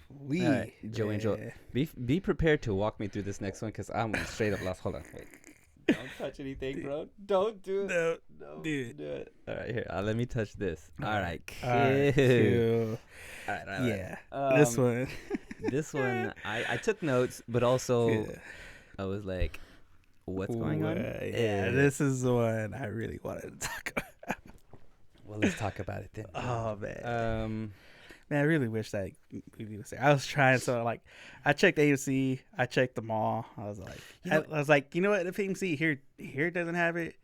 All right, Joe Angel, Yeah. be prepared to walk me through this next one because I'm straight up lost. Hold on, wait. Don't touch anything, bro. Don't do it. No, No, dude. do it. All right, here. Let me touch this. All right, All right, cool. All right, all right. Yeah, this one. This one, I took notes, but also Yeah. I was like, what's going on? Yeah, this is the one I really wanted to talk about. Well, let's talk about it then. Oh man, Um, man, I really wish that movie was there. I was trying, so like, I checked AMC, I checked the mall. I was like, I was like, you know what? If AMC here doesn't have it,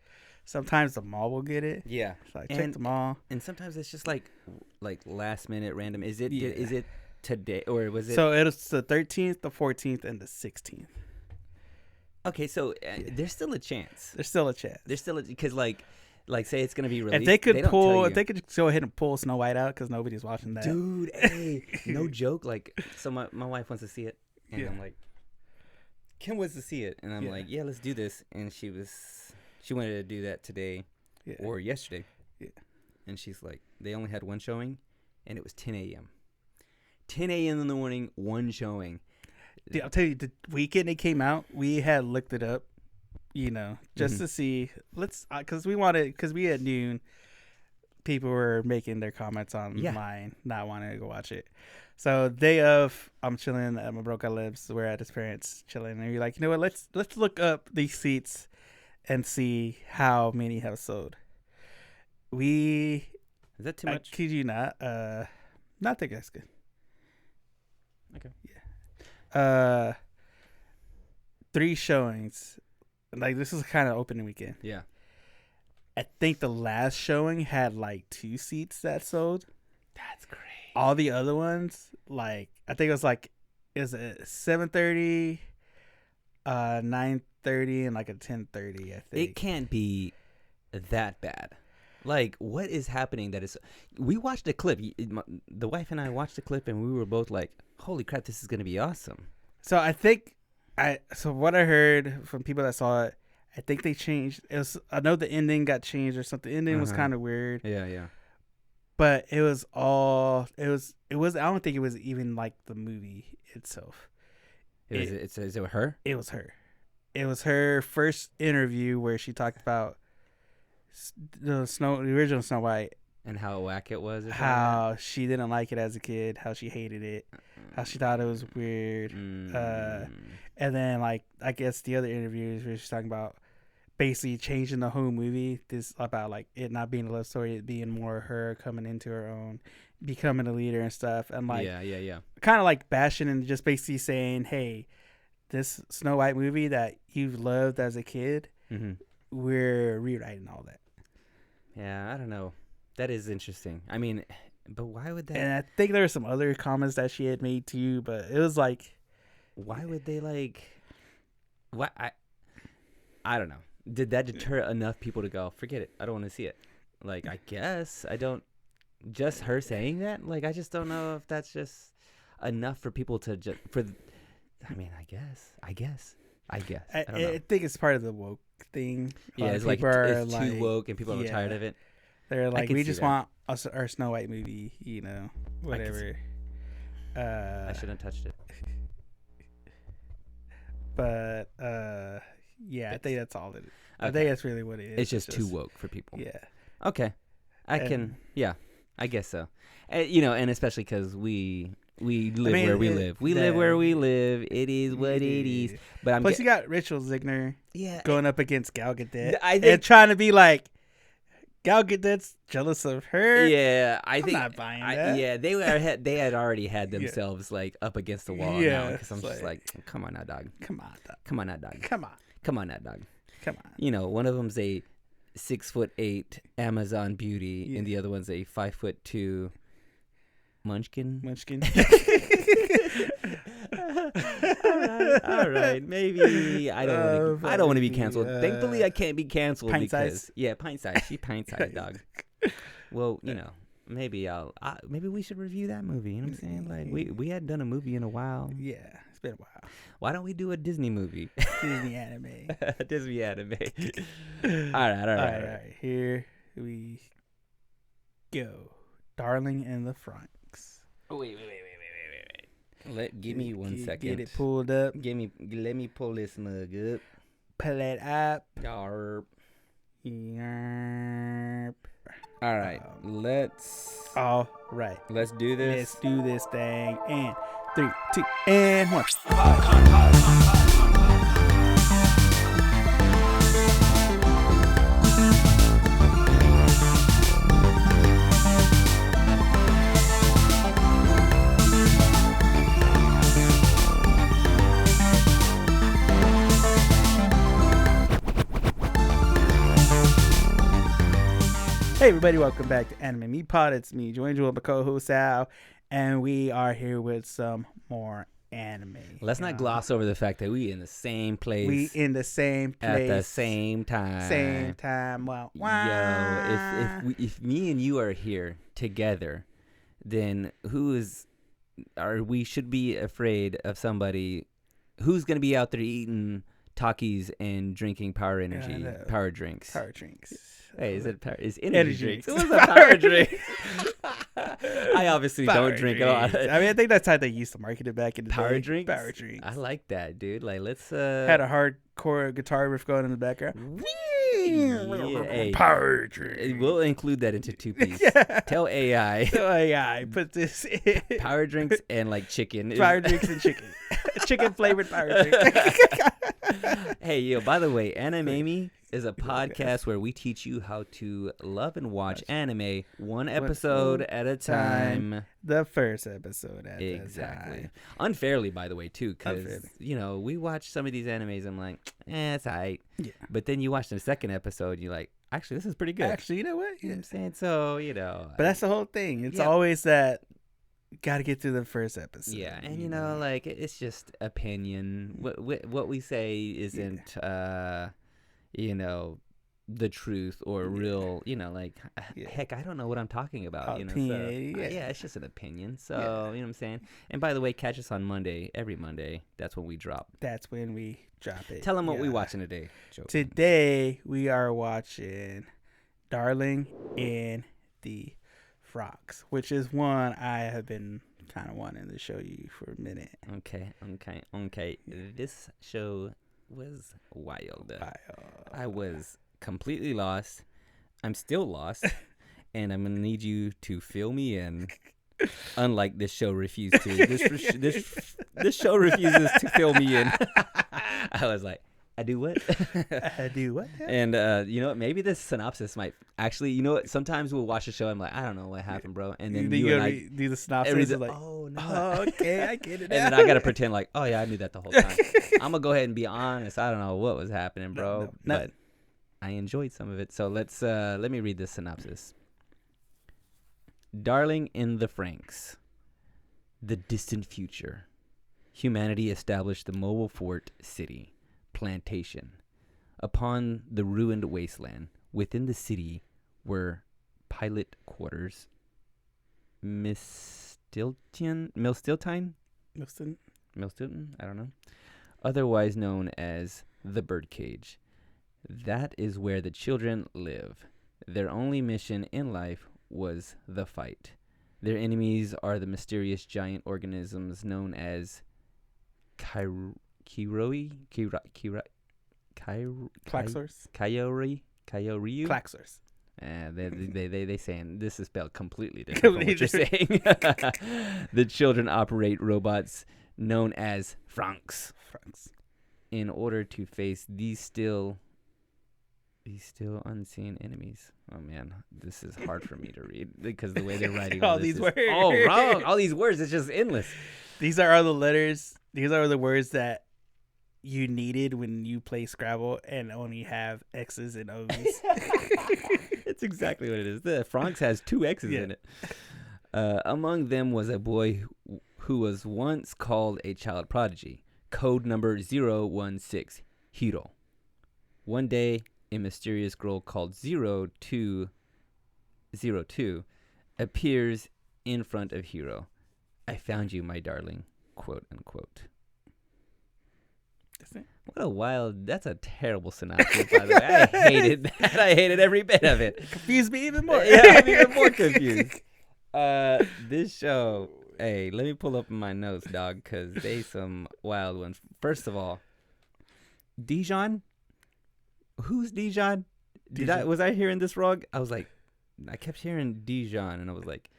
sometimes the mall will get it. yeah. So I checked the mall, and sometimes it's just like last minute random. Is it Yeah. is it today or was it? so it was the 13th, the 14th, and the 16th. Okay, so there's still a chance. There's still a chance. There's still because like say it's gonna be released. If they could don't tell pull, you. if they could just go ahead and pull Snow White out because nobody's watching that. Dude, hey, no joke. Like, so my wife wants to see it, and Yeah. I'm like, Kim wants to see it, and I'm Yeah. like, yeah, let's do this. And she wanted to do that today Yeah. or yesterday. Yeah. And she's like, they only had one showing, and it was 10 a.m. 10 a.m. in the morning, one showing. Dude, I'll tell you, the weekend it came out, we had looked it up, just to see. Because we at noon, people were making their comments online, not wanting to go watch it. So day of, I'm chilling at my broke lives. We're at his parents chilling, and you're like, you know what? Let's look up these seats and see how many have sold. Is that too I much? kid you not. Not think that's good. Okay. Yeah. 3 showings. Like, this is kind of opening weekend. Yeah. I think the last showing had like 2 seats that sold. That's great. All the other ones, like, I think it was at 7:30, 9:30, and like a 10:30. I think It can't be that bad. Like, what is happening that is... We watched a clip. The wife and I watched the clip, and we were both like, holy crap, this is going to be awesome. So I think so what I heard from people that saw it, I think they changed. I know the ending got changed or something. The ending was kind of weird. Yeah, yeah. But it was. I don't think it was even like the movie itself. Is it her? It was her. It was her first interview where she talked about the original Snow White, And how whack it was? Or how she didn't like it as a kid, how she hated it, how she thought it was weird. And then, like, I guess the other interviews where she's talking about basically changing the whole movie. This about like it not being a love story, it being more her coming into her own, becoming a leader and stuff. And like, yeah. kind of like bashing and just basically saying, hey, this Snow White movie that you've loved as a kid, we're rewriting all that. Yeah, I don't know. That is interesting. I mean, but why would that? And I think there were some other comments that she had made too, but it was like, why would they like? What I don't know. Did that deter enough people to go, forget it? I don't want to see it. Like, I guess I don't. Just her saying that, like, I just don't know if that's just enough for people to just I mean, I guess. I don't know. I think it's part of the woke thing. Yeah, it's like it's too woke and people are tired of it. They're like, we just that. want our Snow White movie, whatever. I shouldn't have touched it. But yeah, I think that's all it is. Okay. I think that's really what it is. It's just too woke for people. Yeah. Okay. I guess so. And especially because we live where we live. We live where we live. It is what it is. But plus you got Rachel Zegler going up against Gal Gadot and trying to be like, Gal Gadot's jealous of her. Yeah, I'm not buying that. Yeah, they had already had themselves like up against the wall now because I'm just like, come on now, dog. Come on, dog. Come on now, dog. Come on. Come on now, dog. Come on. One of them's a 6'8" Amazon beauty, and the other one's a 5'2" Munchkin. All right. Maybe I don't want to be canceled. Thankfully, I can't be canceled pint because size. Pint size. She pint size, dog. Well, maybe maybe we should review that movie. You know what I'm saying? Like we hadn't done a movie in a while. Yeah, it's been a while. Why don't we do a Disney movie? Disney anime. Disney anime. All right. Here we go. Darling in the Franxx. Oh, wait. Give me 1 second. Get it pulled up. Let me pull this mug up. Pull it up. Yarp. Yarp. All right, let's do this. Let's do this thing. And 3, 2, and 1. Hey everybody, welcome back to Anime Me Pod. It's me, Joanne Jewel, my co-host Al, and we are here with some more anime. Let's not gloss over the fact that we in the same place. We in the same place at the same time. Same time. Wow. Yo, if me and you are here together, then we should be afraid of somebody who's gonna be out there eating Takis and drinking power drinks. Power drinks. Hey, is energy drinks? It was a power drink. I obviously don't drink a lot. I mean, I think that's how they used to market it back in the power day. Drinks. Power drinks. I like that, dude. Like, let's had a hardcore guitar riff going in the background. Hey, power drink. We'll include that into 2-piece. Tell AI. Put this in. Power drinks and like chicken. Power drinks and chicken. Chicken flavored power drink. Hey, yo, by the way, Anime Me is a podcast where we teach you how to love and watch anime one episode at a time. The first episode at a time. Exactly. Unfairly, by the way, too, because, we watch some of these animes, I'm like, it's all right. Yeah. But then you watch the second episode, you're like, actually, this is pretty good. Actually, you know what? You know what I'm saying? So, But that's the whole thing. It's always that got to get through the first episode. Yeah, and, like, it's just opinion. What we say isn't... the truth or real, heck, I don't know what I'm talking about, it's just an opinion. So, you know what I'm saying? And by the way, catch us on Monday, every Monday. That's when we drop. That's when we drop it. Tell them what we watching today, Joe. Today, we are watching Darling in the Franxx, which is one I have been kind of wanting to show you for a minute. Okay. This show was wild. I was completely lost. I'm still lost, and I'm gonna need you to fill me in. Unlike this show refused to. This show refuses to fill me in. I was like, I do what? I do what? And you know what? Maybe this synopsis might actually. You know what? Sometimes we'll watch a show. I'm like, I don't know what happened, bro. And then you and I do the synopsis. Like, oh no. Oh, okay, I get it. And then I gotta pretend like, oh yeah, I knew that the whole time. I'm gonna go ahead and be honest. I don't know what was happening, bro, but I enjoyed some of it. So let me read this synopsis. Darling in the Franxx. The distant future. Humanity established the mobile fort city, plantation, upon the ruined wasteland. Within the city were pilot quarters, Milstilton, I don't know, otherwise known as the birdcage. That is where the children live. Their only mission in life was the fight. Their enemies are the mysterious giant organisms known as Kyori. Klaxors. They saying this is spelled completely different from what you're saying. The children operate robots known as Franxx. In order to face these still unseen enemies. Oh man, this is hard for me to read because the way they're writing all these words. Oh, wrong. All these words, it's just endless. These are all the letters. These are the words that you needed when you play Scrabble and only have X's and O's. It's exactly what it is. The Franxx has 2 X's in it. Among them was a boy who was once called a child prodigy. Code number 016, Hiro. One day, a mysterious girl called 0202 appears in front of Hiro. I found you, my darling, quote unquote. What a wild, that's a terrible synopsis, by the way. I hated that. I hated every bit of it. It confused me even more. Yeah, I'm even more confused. This show, Hey, let me pull up my notes, dog, because they some wild ones. First of all, Dijon. Who's Dijon? Was I hearing this wrong? I was like, I kept hearing Dijon, and I was like,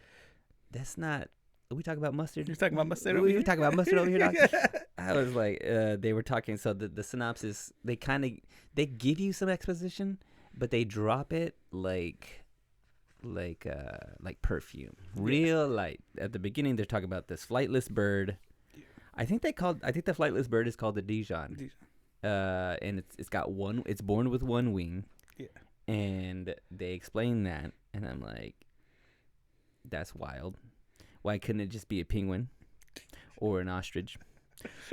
that's not. Are we talking about mustard? You're talking about mustard over we here? talking about mustard over here, dog? I was like, they were talking. So the synopsis, they give you some exposition, but they drop it like perfume, real light. At the beginning, they're talking about this flightless bird. I think the flightless bird is called the Dijon. And it's got one. It's born with one wing. Yeah. And they explain that, and I'm like, that's wild. Why couldn't it just be a penguin, or an ostrich,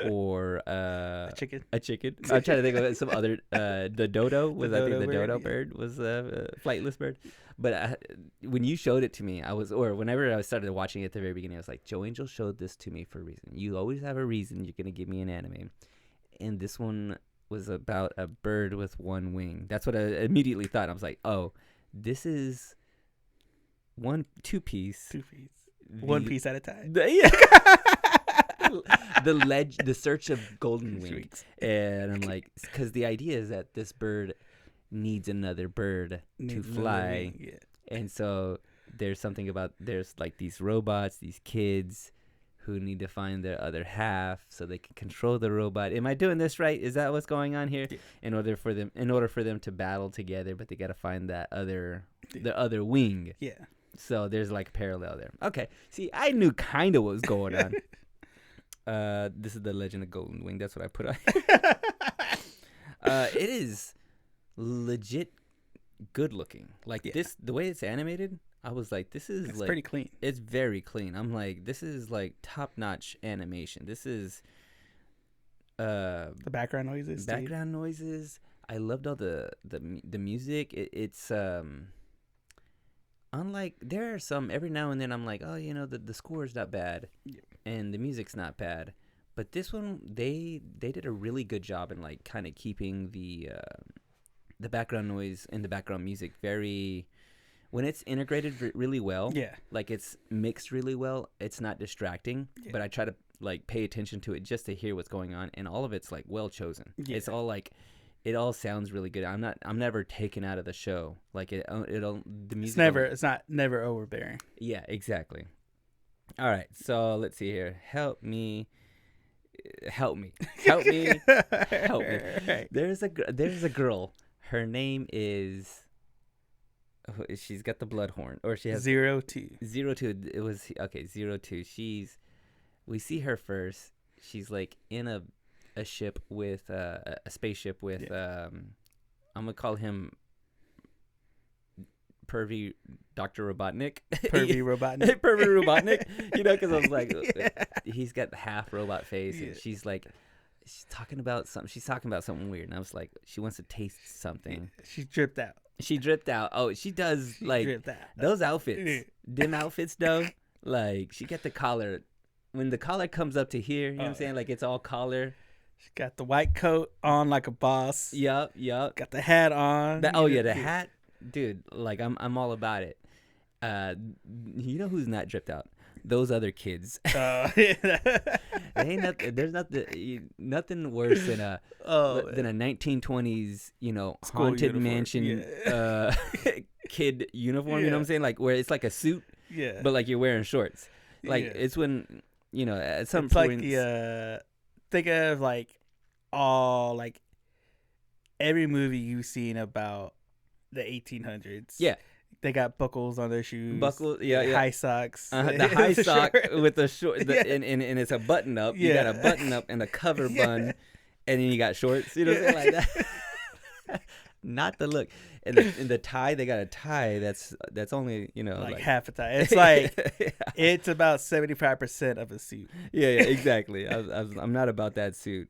or a chicken? I'm trying to think of some other. The dodo was. I think the dodo bird was a flightless bird. But when you showed it to me, whenever I started watching it at the very beginning, I was like, Joe Angel showed this to me for a reason. You always have a reason you're gonna give me an anime, and this one was about a bird with one wing. That's what I immediately thought. I was like, oh, this is two piece. One piece at a time. The search of golden wings. And I'm like, because the idea is that this bird needs another bird to fly. Yeah. And so there's like these robots, these kids who need to find their other half so they can control the robot. Am I doing this right? Is that what's going on here? Yeah. In order for them to battle together, but they got to find the other wing. Yeah. So there's like a parallel there. Okay. See, I knew kind of what was going on. This is the Legend of Golden Wing. That's what I put on. It is legit good looking. Like this, the way it's animated, I was like, it's pretty clean. It's very clean. I'm like, this is like top notch animation. This is the background noises. I loved all the music. It's unlike, there are some, every now and then I'm like, oh, the score is not bad, and the music's not bad, but this one they did a really good job in like kind of keeping the background noise and the background music very, when it's integrated really well. Yeah, like it's mixed really well. It's not distracting, but I try to like pay attention to it just to hear what's going on, and all of it's like well chosen. It's all like, it all sounds really good. I'm never taken out of the show. Like the music. It's not never overbearing. Yeah, exactly. All right, so let's see here. Help me. There's a girl. Her name is. She's got the blood horn, or she has 02. 02. It was okay. 02. We see her first. She's like in a ship with a spaceship with I'm gonna call him Pervy Dr. Robotnik. Pervy Robotnik. Because I was like, he's got the half robot face, and she's talking about something weird, and I was like, she wants to taste something. She dripped out. Oh, she does. Like those outfits, dim outfits though. Like she got the collar. When the collar comes up to here, you know what I'm saying? Like it's all collar. She got the white coat on like a boss. Yup. Got the hat on. The hat, dude. Like I'm all about it. You know who's not dripped out? Those other kids. There's nothing worse than a 1920s, school haunted uniform. mansion kid uniform. You know what I'm saying? Like where it's like a suit, but like you're wearing shorts. Like it's when at some point. Like think of like all like every movie you've seen about the 1800s. Yeah. They got buckles on their shoes. High socks. The high sock with the short, and it's a button up. You got a button up and a cover bun, and then you got shorts. You know what I'm saying? Like that. Not the look. And the tie, they got a tie that's only like half a tie. It's like it's about 75% of a suit. Yeah, exactly. I'm not about that suit.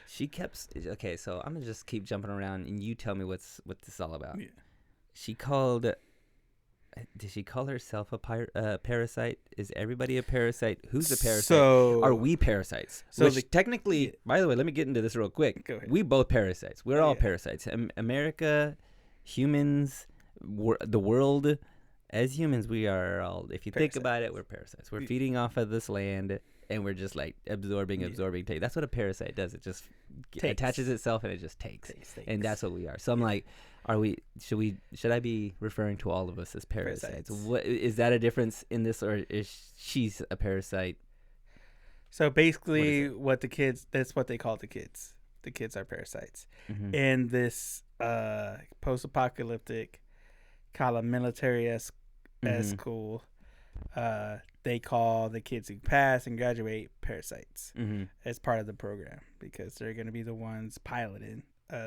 She kept so I'm gonna just keep jumping around, and you tell me what this is all about. Yeah. Did she call herself a parasite? Is everybody a parasite? Who's a parasite? So, are we parasites? So technically, by the way, let me get into this real quick. Go ahead. We both parasites. We're all parasites. America, humans, the world, as humans, we are all, if you think about it, we're parasites. We're feeding off of this land, and we're just like absorbing. That's what a parasite does. It just attaches itself, and it just takes. And that's what we are. So I'm like, should I be referring to all of us as parasites? What is that a difference in this, or is she's a parasite? So basically, that's what they call the kids. The kids are parasites. In this post-apocalyptic, kind of military-esque school, they call the kids who pass and graduate parasites as part of the program, because they're going to be the ones piloting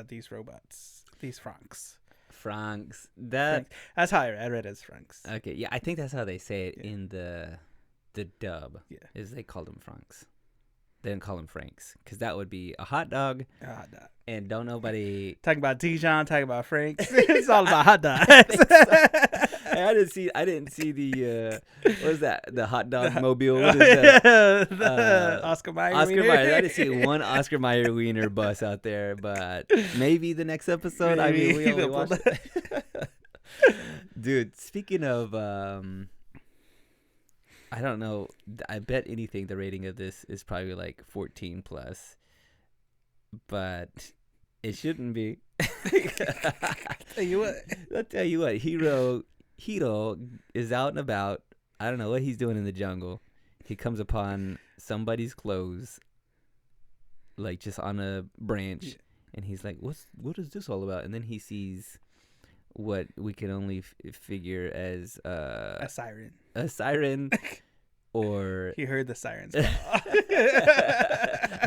these robots, these Franxx. Franxx. That's how I read it as Franxx. Okay, yeah, I think that's how they say it in the dub. Yeah, is they call them Franxx. They didn't call them Franxx, because that would be a hot dog. A hot dog. And don't nobody talking about Dijon, talking about Franxx. It's all about hot dogs. I didn't see the what was that? The hot dog mobile. What is that? The Oscar Mayer. Oscar Mayer. I didn't see one Oscar Mayer wiener bus out there, but maybe the next episode. Maybe. I mean, we only watched it. Dude, speaking of I don't know. I bet anything the rating of this is probably like 14 plus, but it shouldn't be. I'll tell you what. Hiro is out and about. I don't know what he's doing in the jungle. He comes upon somebody's clothes, like just on a branch, and he's like, "What is this all about?" And then he sees what we can only figure as a siren. A siren. Or he heard the sirens.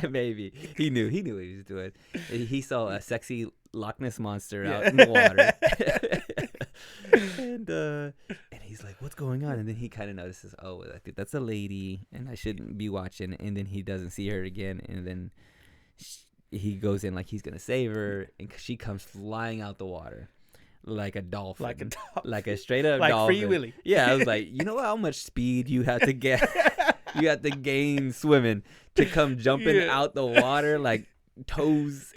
Maybe he knew what he was doing. He saw a sexy Loch Ness monster out in the water, and he's like, "What's going on?" And then he kind of notices, "Oh, I think that's a lady, and I shouldn't be watching." And then he doesn't see her again, and then he goes in like he's gonna save her, and she comes flying out the water. Like a dolphin. Like a straight up dolphin. Like Free Willy. Yeah, I was like, you know how much speed you have to get? You have to gain swimming to come jumping out the water like toes.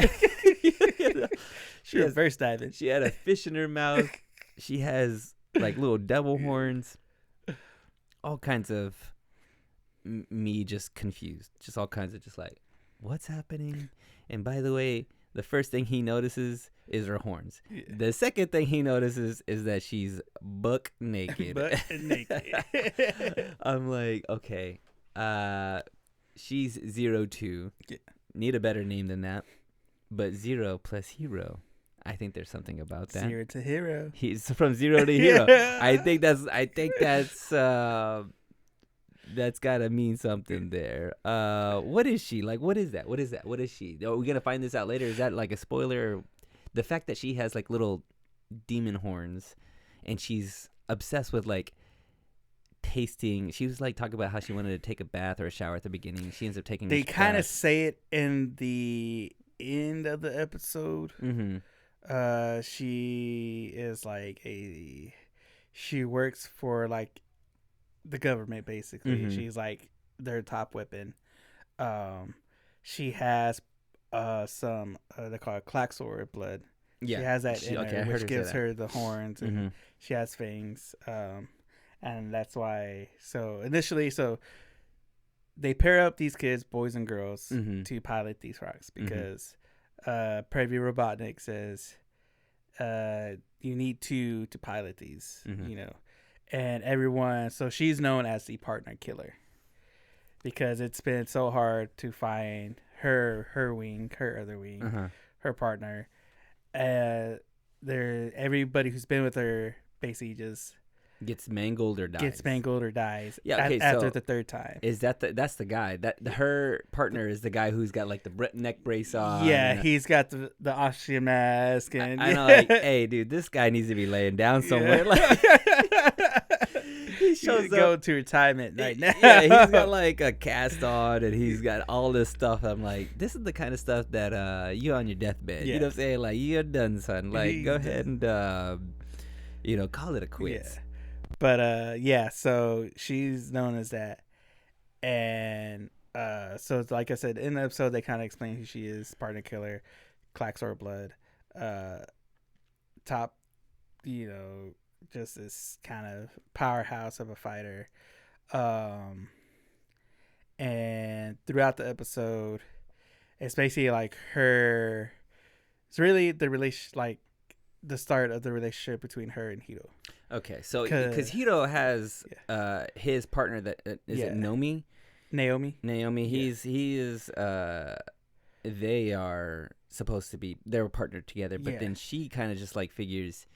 She was reverse diving. She had a fish in her mouth. She has like little devil horns. All kinds of me just confused. Just all kinds of just like, what's happening? And by the way, the first thing he notices is her horns. Yeah. The second thing he notices is that she's buck naked. I'm like, okay, she's 02. Yeah. Need a better name than that. But 0 plus hero. I think there's something about that. 0 to hero. He's from 0 to hero. I think that's that's gotta mean something there. What is she like? What is that? What is she? Are we gonna find this out later? Is that like a spoiler? The fact that she has like little demon horns, and she's obsessed with like tasting. She was like talking about how she wanted to take a bath or a shower at the beginning. She ends up taking. They kind of say it in the end of the episode. Mm-hmm. She is like she works for like the government basically. Mm-hmm. She's like their top weapon. She has some they call it Klaxor blood. Yeah, she has that in her, which gives her the horns, and she has fangs. And that's why. So initially, they pair up these kids, boys and girls, to pilot these rocks because Preview Robotnik says you need two to pilot these. You know, and everyone. So she's known as the partner killer because it's been so hard to find her other wing, her partner. Everybody who's been with her basically just gets mangled or dies. Yeah, okay, after the third time. Is that's the guy that her partner is the guy who's got like the neck brace on? Yeah, he's got the Austrian mask, and I know, like, hey, dude, this guy needs to be laying down somewhere. Like, he shows up, go to retirement right now. Yeah, he's got like a cast on, and he's got all this stuff. I'm like, this is the kind of stuff that you on your deathbed. Yeah. You know what I'm saying? Like, you're done, son. Like, go ahead and call it a quits. Yeah. But so she's known as that, and so like I said in the episode, they kind of explain who she is: partner killer, Klaxor blood, top, just this kind of powerhouse of a fighter. And throughout the episode, it's basically like her. It's really the relation, like the start of the relationship between her and Hiro. Okay, so because Hiro has his partner that is it Naomi? Naomi. He is they are supposed to be, they were partnered together, but then she kind of just like figures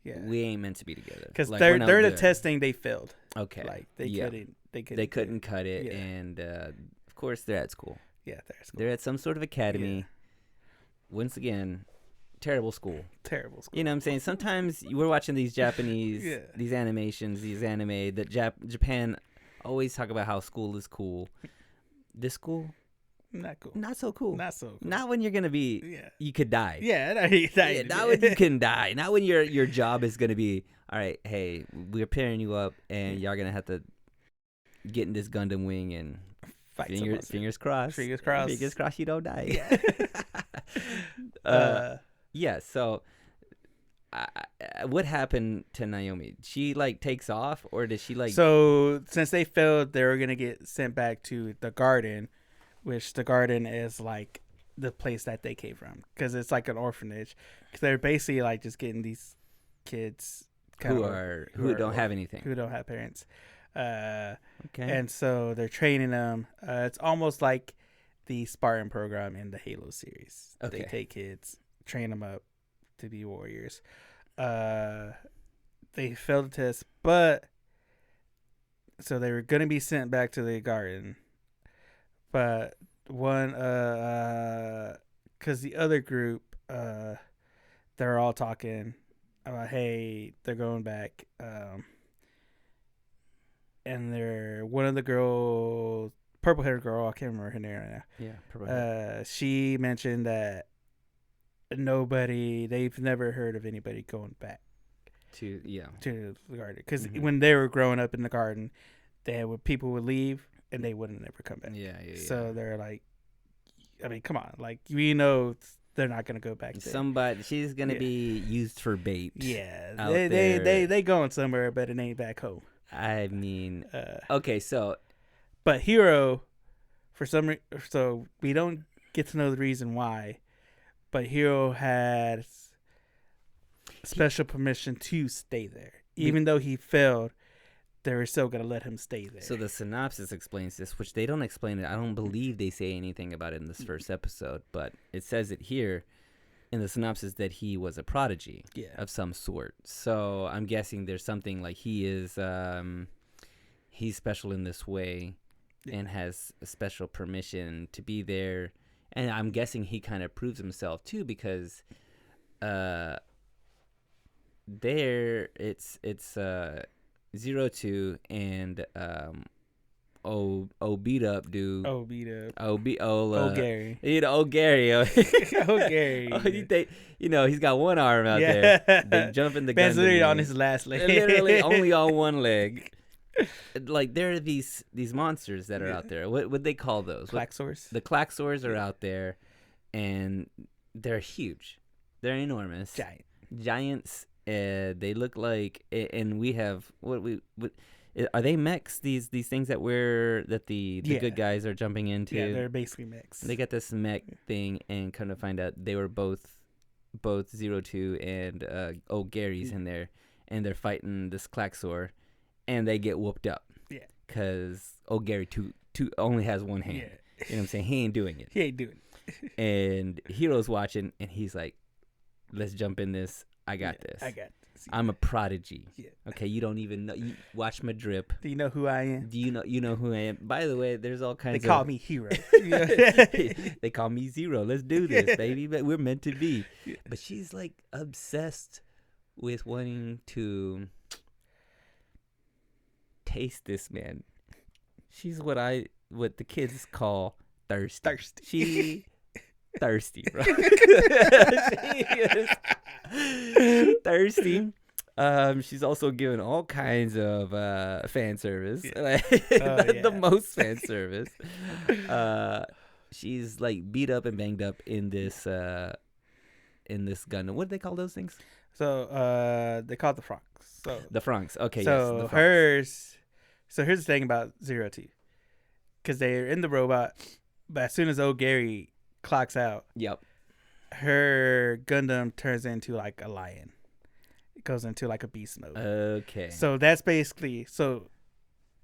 we ain't meant to be together because like, they're the testing they failed. Okay, like they couldn't cut it, and of course they're at school. Yeah, they're at school. They're at some sort of academy. Yeah. Once again, terrible school. Terrible school. You know what I'm saying? Sometimes we're watching these Japanese, these animations, these anime that Japan always talk about how school is cool. This school, not cool. Not so cool. Not so cool. Not when you're gonna be. You could die. Yeah, not when you can die. Not when your job is gonna be. All right, hey, we're pairing you up, and y'all gonna have to get in this Gundam wing and fight. Fingers crossed. Fingers crossed. Fingers crossed you don't die. Yeah. So, what happened to Naomi? She like takes off, or does she like? So since they failed, they were gonna get sent back to the garden, which the garden is like the place that they came from, because it's like an orphanage. Because they're basically like just getting these kids who don't have anything, who don't have parents. Okay. And so they're training them. It's almost like the Spartan program in the Halo series. Okay. They take kids, train them up to be warriors. They failed the test, but so they were gonna be sent back to the garden. But one, because the other group, they're all talking about, hey, they're going back. And they're one of the girls, purple-haired girl, I can't remember her name right now. Yeah, purple-haired. She mentioned that they've never heard of anybody going back to the garden. Because when they were growing up in the garden, people would leave and they wouldn't ever come back. Yeah. So they're like, I mean, come on, like we know they're not gonna go back there. She's gonna be used for bait. Yeah, they going somewhere, but it ain't back home. I mean, okay, so, but Hiro, so we don't get to know the reason why, but Hiro had special permission to stay there, even though he failed. They were still gonna let him stay there. So the synopsis explains this, which they don't explain it. I don't believe they say anything about it in this first episode, but it says it here in the synopsis that he was a prodigy of some sort. So I'm guessing there's something like he is he's special in this way and has a special permission to be there. And I'm guessing he kind of proves himself too, because there it's 02 and beat up dude. Gary. You know, Gary. Gary. He's got one arm out there. They jump in the gun. Literally on his last leg. Literally only on one leg. Like there are these monsters that are out there. What would they call those? Klaxors. The Klaxors are out there, and they're huge. They're enormous. Giants. They look like, and we have what are they mechs? These things that the good guys are jumping into. Yeah, they're basically mechs. They got this mech thing, and kind of find out they were both 02 and Gary's in there, and they're fighting this Klaxor, and they get whooped up. Yeah, because Gary only has one hand. Yeah. You know what I'm saying? He ain't doing it. And Hiro's watching, and he's like, "Let's jump in this. I got this. I'm a prodigy." Yeah. Okay, you don't even know. You watch my drip. Do you know who I am? Do you know who I am? By the way, there's all kinds. They call me Hiro. They call me Zero. Let's do this, baby. But we're meant to be. But she's like obsessed with wanting to taste this man. She's what the kids call thirsty. She thirsty, bro. She is thirsty. She's also given all kinds of fan service. The most fan service. She's like beat up and banged up in this Gundam. What do they call those things? So they call it the Franxx. So The Franxx. Okay, yes, so the Franxx. hers. So here's the thing about 02, because they're in the robot, but as soon as old Gary clocks out, Yep. her Gundam turns into like a lion. It goes into like a beast mode. Okay. So that's basically so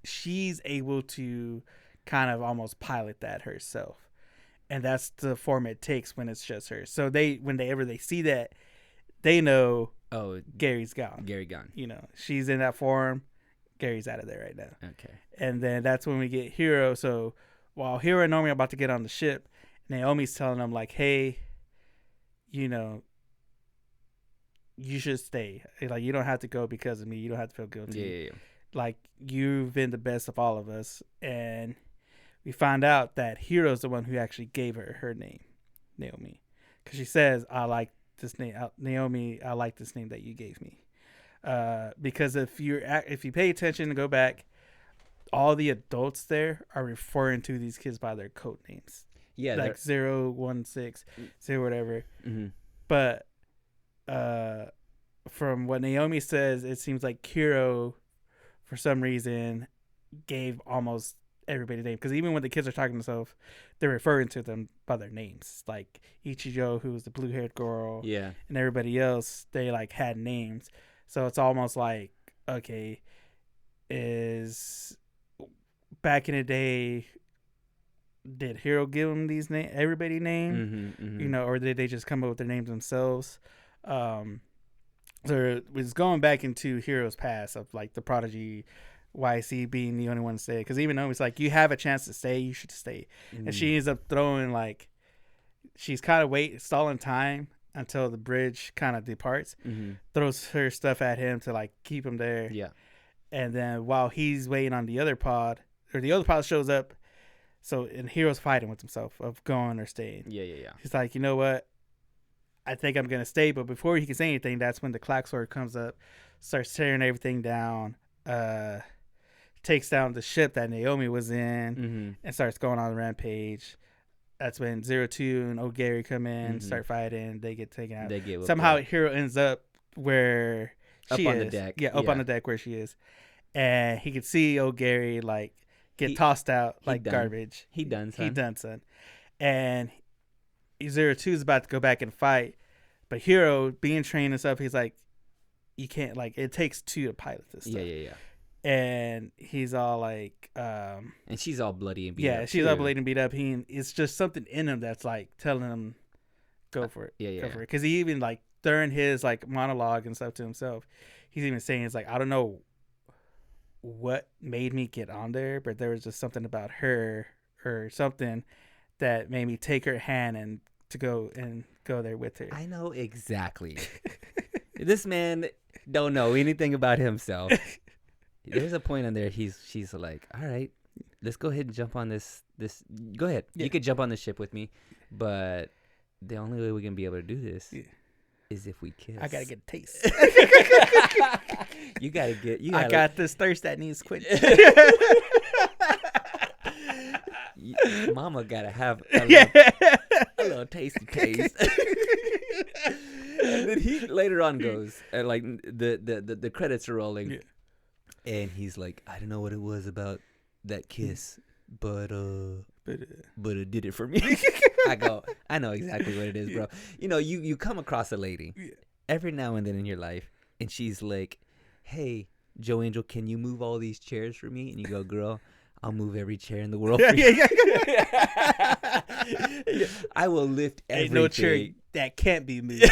she's able to kind of almost pilot that herself, and that's the form it takes when it's just her. So whenever they see that, they know Gary's gone. Gary gone. You know, she's in that form. Gary's out of there right now. Okay. And then that's when we get Hiro. So while Hiro and Naomi are about to get on the ship, Naomi's telling them like, "Hey, you know, you should stay. Like, you don't have to go because of me. You don't have to feel guilty. Yeah. Like, you've been the best of all of us." And we find out that Hiro's the one who actually gave her name, Naomi, because she says, "I like this name, Naomi. I like this name that you gave me." Because if you pay attention and go back, all the adults there are referring to these kids by their code names. Yeah, like 016, 0 whatever. Mm-hmm. But from what Naomi says, it seems like Hiro, for some reason, gave almost everybody name, because even when the kids are talking to themselves, they're referring to them by their names. Like Ichijo, who was the blue-haired girl, yeah, and everybody else, they like had names. So it's almost like, okay, is back in the day, did Hiro give them these everybody name, you know, or did they just come up with their names themselves? So it was going back into Hiro's past of like the prodigy YC being the only one to stay, because even though it's like, you have a chance to stay, you should stay. And she ends up throwing, like, she's kind of stalling time until the bridge kind of departs, throws her stuff at him to like keep him there. Yeah. And then while he's waiting on the other pod, or the other pod shows up, and Hiro's fighting with himself of going or staying. Yeah. He's like, you know what? I think I'm gonna stay. But before he can say anything, that's when the Klaxor comes up, starts tearing everything down, takes down the ship that Naomi was in, and starts going on a rampage. That's when 02 and O'Gary come in, start fighting. They get taken out. Somehow Hiro ends up where she is. Up on the deck. Yeah, up on the deck where she is. And he could see O'Gary like get tossed out like garbage. He done, son. And 02 is about to go back and fight. But Hiro, being trained and stuff, he's like, you can't, like, it takes two to pilot this stuff. Yeah. And he's all like, and she's all bloody and beat up. Yeah, she's all bloody and beat up. It's just something in him that's like telling him, go for it. Yeah. Go for it. Because he even, like, during his like monologue and stuff to himself, he's even saying, it's like, I don't know what made me get on there, but there was just something about her or something that made me take her hand and to go there with her. I know exactly. This man don't know anything about himself. There's a point on there. She's like, all right, let's go ahead and jump on this. Go ahead. Yeah. You could jump on the ship with me, but the only way we're gonna be able to do this is if we kiss. I gotta get a taste. You gotta. I got this thirst that needs quit. Mama gotta have a little tasty taste. And then he later on goes, and like the credits are rolling, and he's like, I don't know what it was about that kiss, but it did it for me. I go, I know exactly what it is, bro. You know, you come across a lady every now and then in your life, and she's like, hey, Joe Angel, can you move all these chairs for me? And you go, girl, I'll move every chair in the world for you. I will lift everything. Ain't no chair that can't be moved.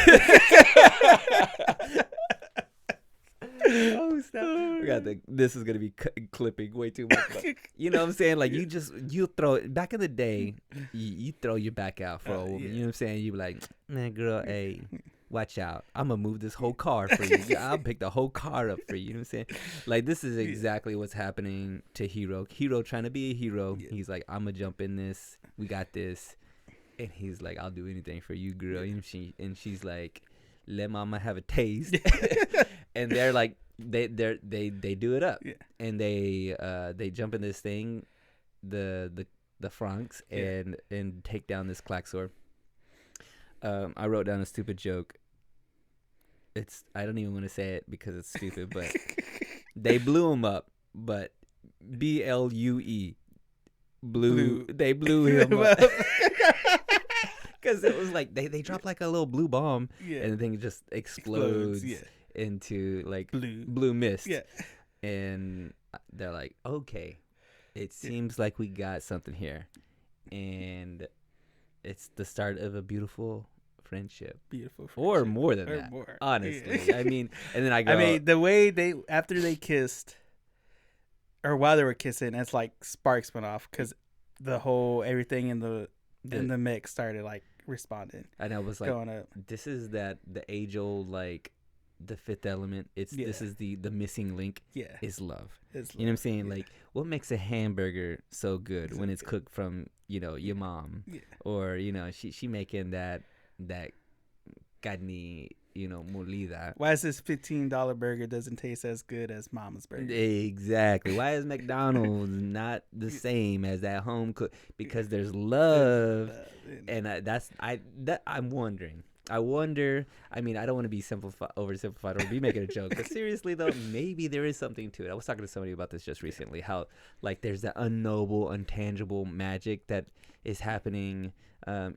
Oh, stop. This is going to be clipping way too much. But, you know what I'm saying? Like, you throw it. Back in the day, you throw your back out for a woman. You know what I'm saying? You be like, man, girl, hey, watch out. I'm going to move this whole car for you. I'll pick the whole car up for you. You know what I'm saying? Like, this is exactly what's happening to Hiro. Hiro trying to be a hero. Yeah. He's like, I'm going to jump in this. We got this. And he's like, I'll do anything for you, girl. And she's like, let mama have a taste. And they're like, they do it up. Yeah. And they jump in this thing, the Franxx, and take down this Klaxor. I wrote down a stupid joke. I don't even want to say it because it's stupid, but they blew him up, but BLUE. They blew him up. Because it was like they dropped like a little blue bomb, and the thing just explodes into like blue mist. Yeah. And they're like, okay, it seems like we got something here. And it's the start of a beautiful friendship. Or more than that. Honestly. Yeah. I mean, and then I go. The way after they kissed, or while they were kissing, it's like sparks went off because the whole everything in the mix started like responding. And I was like, going up. This is the age old like the fifth element. This is the missing link. Yeah, is love. You know what I'm saying? Yeah. Like, what makes a hamburger so good when it's cooked from your mom, or she making that carne molida. Why is this $15 burger doesn't taste as good as Mama's burger? Exactly. Why is McDonald's not the same as that home cook? Because there's love, and I'm wondering. I wonder. I mean, I don't want to be oversimplified or be making a joke, but seriously though, maybe there is something to it. I was talking to somebody about this just recently. How like there's that unknowable, intangible magic that is happening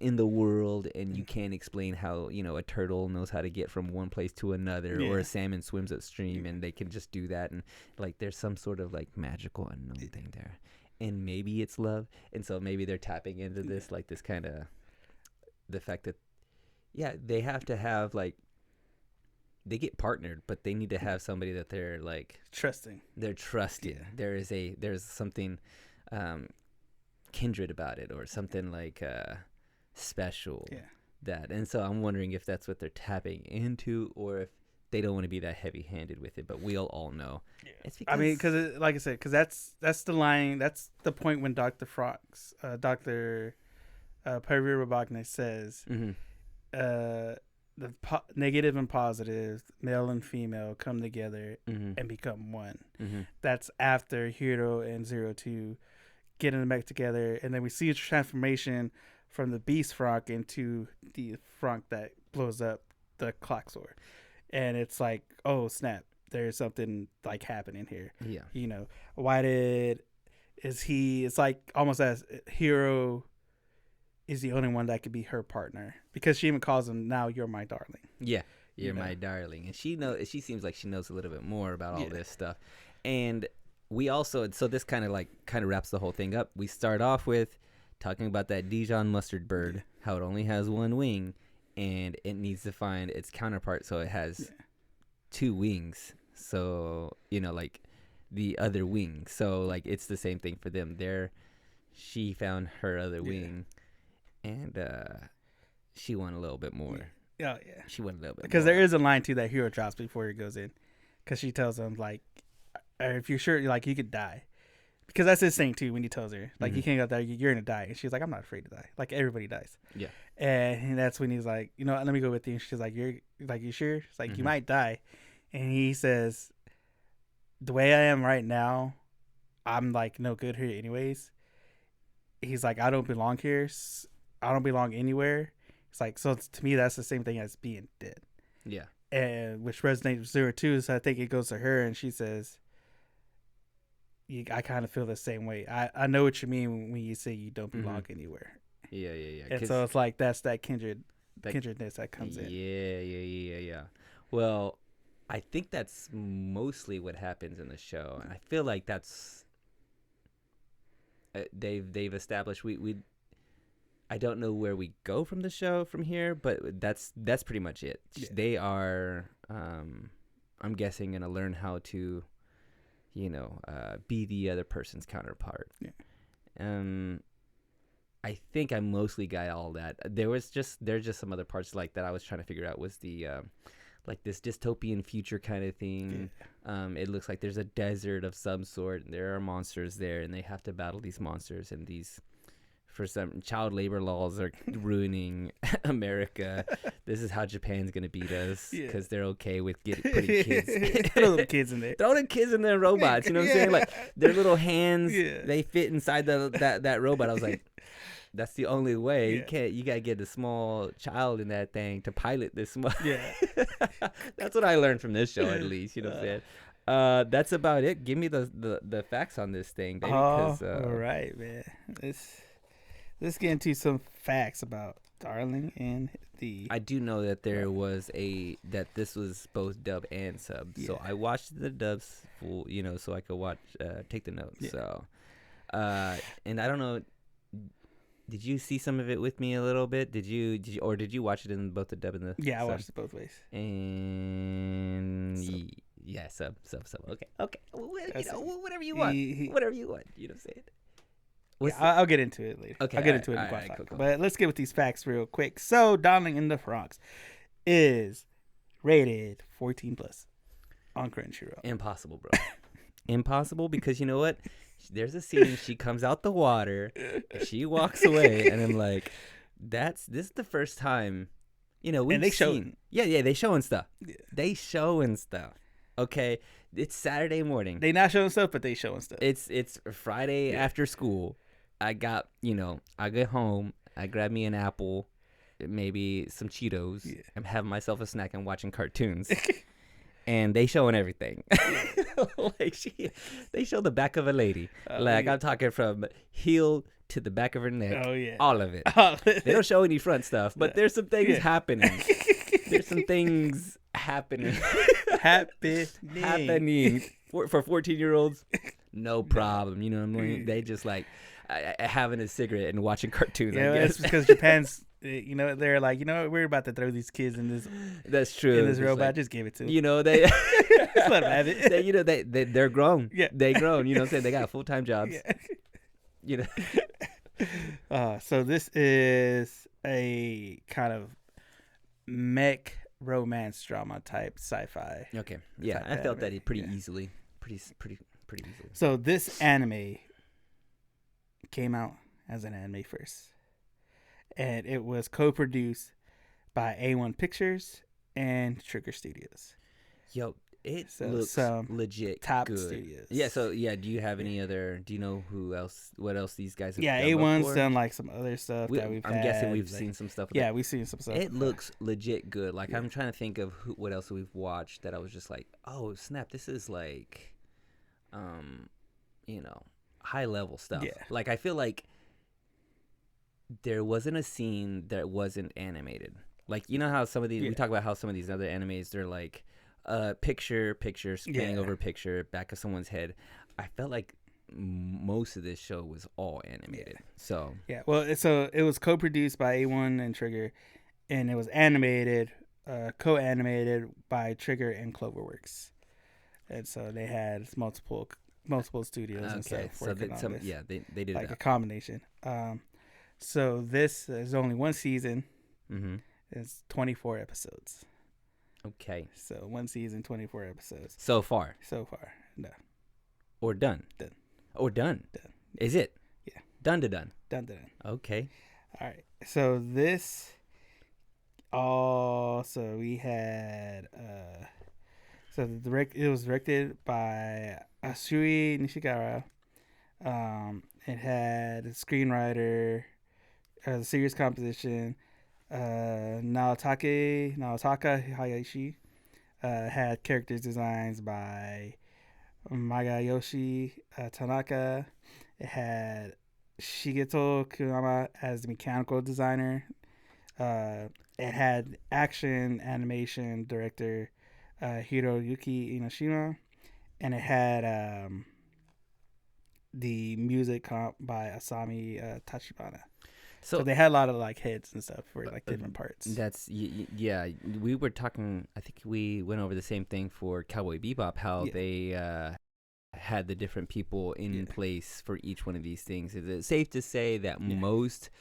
in the world, and you can't explain how a turtle knows how to get from one place to another, or a salmon swims upstream and they can just do that, and like there's some sort of like magical unknown thing there, and maybe it's love, and so maybe they're tapping into this like this kind of the fact that they have to have like they get partnered, but they need to have somebody that they're like trusting. They're trusting. Yeah. There's something kindred about it, or something like special. Yeah. And so I'm wondering if that's what they're tapping into, or if they don't want to be that heavy-handed with it. But we'll all know. Yeah. It's because, I mean, because like I said, because that's the line. That's the point when Dr. Franxx, Dr. Perry Rabagna says. Mm-hmm. The negative and positive, male and female, come together and become one. Mm-hmm. That's after Hero and 02 getting them back together, and then we see a transformation from the Beast Franxx into the Franxx that blows up the clock sword, and it's like, oh snap, there's something like happening here. Yeah, it's like almost as Hero is the only one that could be her partner, because she even calls him now, you're my darling. Yeah, you're my darling. And she seems like she knows a little bit more about all this stuff. And we also, so this kind of wraps the whole thing up. We start off with talking about that Dijon mustard bird, how it only has one wing and it needs to find its counterpart, so it has two wings. So, like the other wing. So like it's the same thing for them. She found her other wing. And she won a little bit more. Yeah. She won a little bit because more. There is a line too that Hero drops before he goes in, because she tells him like, if you're sure, like, you could die, because that's his thing too when he tells her like, you can't go there, you're gonna die, and she's like, I'm not afraid to die, like everybody dies. Yeah. And that's when he's like, let me go with you. And she's like, you sure? It's like, you might die. And he says, the way I am right now, I'm like no good here anyways. He's like, I don't belong here. I don't belong anywhere. It's like, so to me, that's the same thing as being dead. Yeah. And which resonates with 02, so I think it goes to her, and she says, I kind of feel the same way. I know what you mean when you say you don't belong anywhere. Yeah. And so it's like, that's that kindredness that comes in. Yeah. Well, I think that's mostly what happens in the show. And I feel like that's, they've established, I don't know where we go from the show from here, but that's pretty much it. Yeah. They are, I'm guessing, going to learn how to, be the other person's counterpart. Yeah. I think I mostly got all that. There's just some other parts like that I was trying to figure out, was the like this dystopian future kind of thing. Yeah. It looks like there's a desert of some sort, and there are monsters there, and they have to battle these monsters, and these, for some, child labor laws are ruining America. This is how Japan's gonna beat us, because they're okay with putting kids, throw them kids in there, throw them kids in their robots. You know what I'm saying? Like their little hands, they fit inside that robot. I was like, That's the only way. Yeah. You gotta get a small child in that thing to pilot this small. Yeah. That's what I learned from this show, at least. You know what I'm saying? That's about it. Give me the facts on this thing, baby. All right, man. Let's get into some facts about Darling and the. I do know that that this was both dub and sub. So I watched the dubs full, so I could take the notes. Yeah. So, and I don't know. Did you see some of it with me a little bit? Did you watch it in both the dub and the? Yeah, I sub? watched it both ways. And sub. Okay. Whatever you want. Whatever you want. You know what I'm saying? I'll get into it later. Okay, I'll get into it in cool. But let's get with these facts real quick. So, Darling in the Franxx is rated 14 plus on Crunchyroll. Impossible, bro. Impossible, because you know what? There's a scene, she comes out the water, she walks away, and I'm like, this is the first time, we've seen. Yeah, they showing stuff. Yeah. They showing stuff. Okay, it's Saturday morning. They not showing stuff, but they showing stuff. It's Friday after school. I got, I get home, I grab me an apple, maybe some Cheetos. Yeah. I'm having myself a snack and watching cartoons. And they showing everything. They show the back of a lady. I'm talking from heel to the back of her neck. Oh, yeah. All of it. They don't show any front stuff, but there's some things happening. There's some things happening. Happening. For 14-year-olds, no problem. You know what I mean? They just having a cigarette and watching cartoons. Yeah, I guess. That's because Japan's. They're like, we're about to throw these kids in this. That's true. In this robot, just give it to them. They. Just let them have it. They're grown. Yeah, they grown. You know what I'm saying? They got full-time jobs. Yeah. So this is a kind of mech romance drama type sci-fi. Okay. Yeah, I felt that pretty easily. Pretty easily. So this anime came out as an anime first. And it was co-produced by A1 Pictures and Trigger Studios. Yo, it looks legit top good. Studios. Yeah, so do you have any other? Do you know what else these guys have done? A1's done some other stuff that we've had. I'm guessing we've seen some stuff. Yeah, we've seen some stuff. It looks legit good. I'm trying to think of what else we've watched that I was just like, oh snap, this is high level stuff. Yeah. I feel like there wasn't a scene that wasn't animated. How some of these we talk about how some of these other animes, they're picture spanning over picture back of someone's head. I felt like most of this show was all animated. So it was co-produced by A1 and Trigger, and it was animated, co-animated by Trigger and Cloverworks, and so they had multiple studios and stuff working on this. Yeah, they did a combination. So this is only one season. Mm-hmm. It's 24 episodes. Okay. So one season, 24 episodes. So far. No. Or done. Done. Or done. Done. Is it? Yeah. Done to done. Done to done. Okay. All right. So this also we had it was directed by Asui Nishigara. It had a screenwriter, the series composition, Naotaka Hayashi, had characters designs by Magayoshi Tanaka. It had Shigeto Kurama as the mechanical designer. It had action animation director Hiroyuki Inoshima, and it had the music comp by Asami Tachibana. So they had a lot of heads and stuff for different parts. That's yeah. We were talking. I think we went over the same thing for Cowboy Bebop. How they had the different people in place for each one of these things. Is it safe to say that most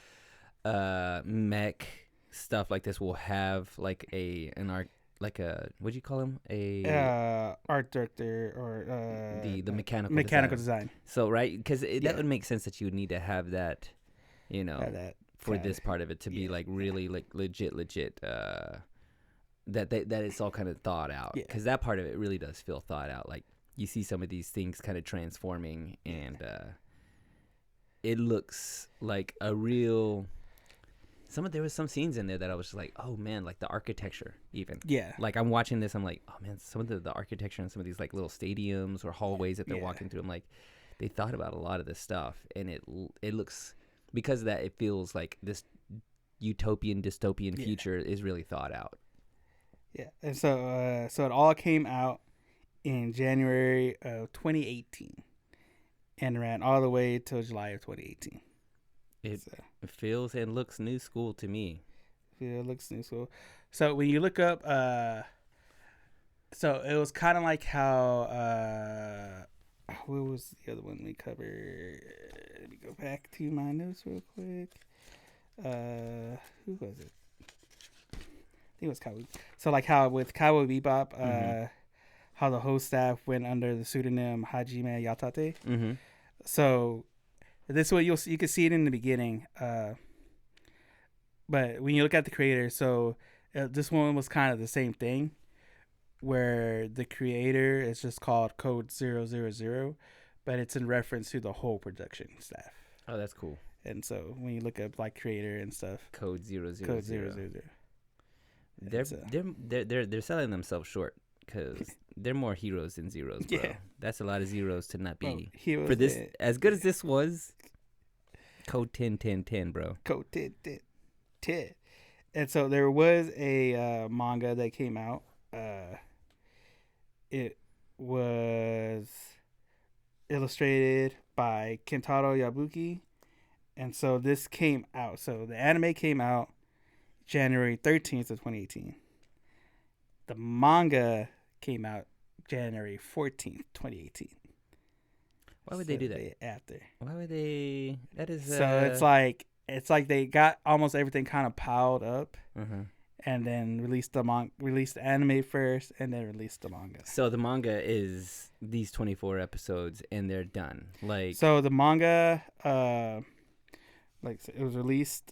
mech stuff like this will have an art, what do you call him? Art director or the mechanical design. So right, because that would make sense that you would need to have that. That for this part of it to be really legit that it's all kind of thought out, because that part of it really does feel thought out. You see some of these things kind of transforming, and it looks like a real. There was some scenes in there that I was just like, oh man, like the architecture even. Yeah. Like I'm watching this, I'm like, oh man, some of the architecture in some of these like little stadiums or hallways that they're walking through. I'm like, they thought about a lot of this stuff, and it looks, because of that, it feels like this utopian dystopian future is really thought out. Yeah, and so it all came out in January of 2018 and ran all the way till July of 2018. It feels and looks new school to me. It looks new school. So when you look up, so it was kind of like how, what was the other one we covered? Let me go back to my notes real quick. Who was it? I think it was Cowboy. So like how with Cowboy Bebop, how the whole staff went under the pseudonym Hajime Yatate. Mm-hmm. So this way you can see it in the beginning, but when you look at the creator, so this one was kind of the same thing, where the creator is just called Code 000, but it's in reference to the whole production staff. Oh, that's cool. And so when you look up like creator and stuff, Code 000. Code 000. They're selling themselves short, because they're more heroes than zeros, bro. Yeah. That's a lot of zeros to not be. Heroes for this, as good as this was, Code 10, bro. Code 10. And so there was a manga that came out. It was illustrated by Kentaro Yabuki. And so this came out. So the anime came out January 13th of 2018. The manga came out January 14th, 2018. Why would they do that? After. Why would they? That is. So it's like they got almost everything kind of piled up, and then released the anime first, and then released the manga. So the manga is these 24 episodes, and they're done. Like, so the manga, it was released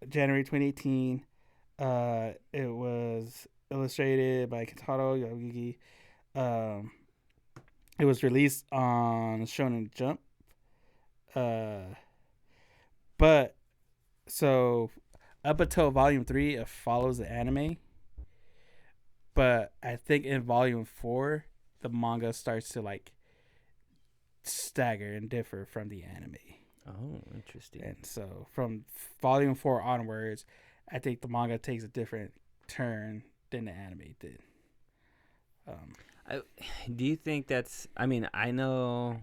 January 2018. It was illustrated by Kentaro Yabuki. It was released on Shonen Jump. But so up until volume 3, it follows the anime. But I think in volume 4, the manga starts to like stagger and differ from the anime. Oh, interesting. And so from volume 4 onwards, I think the manga takes a different turn than the anime did. Do you think that's? I mean, I know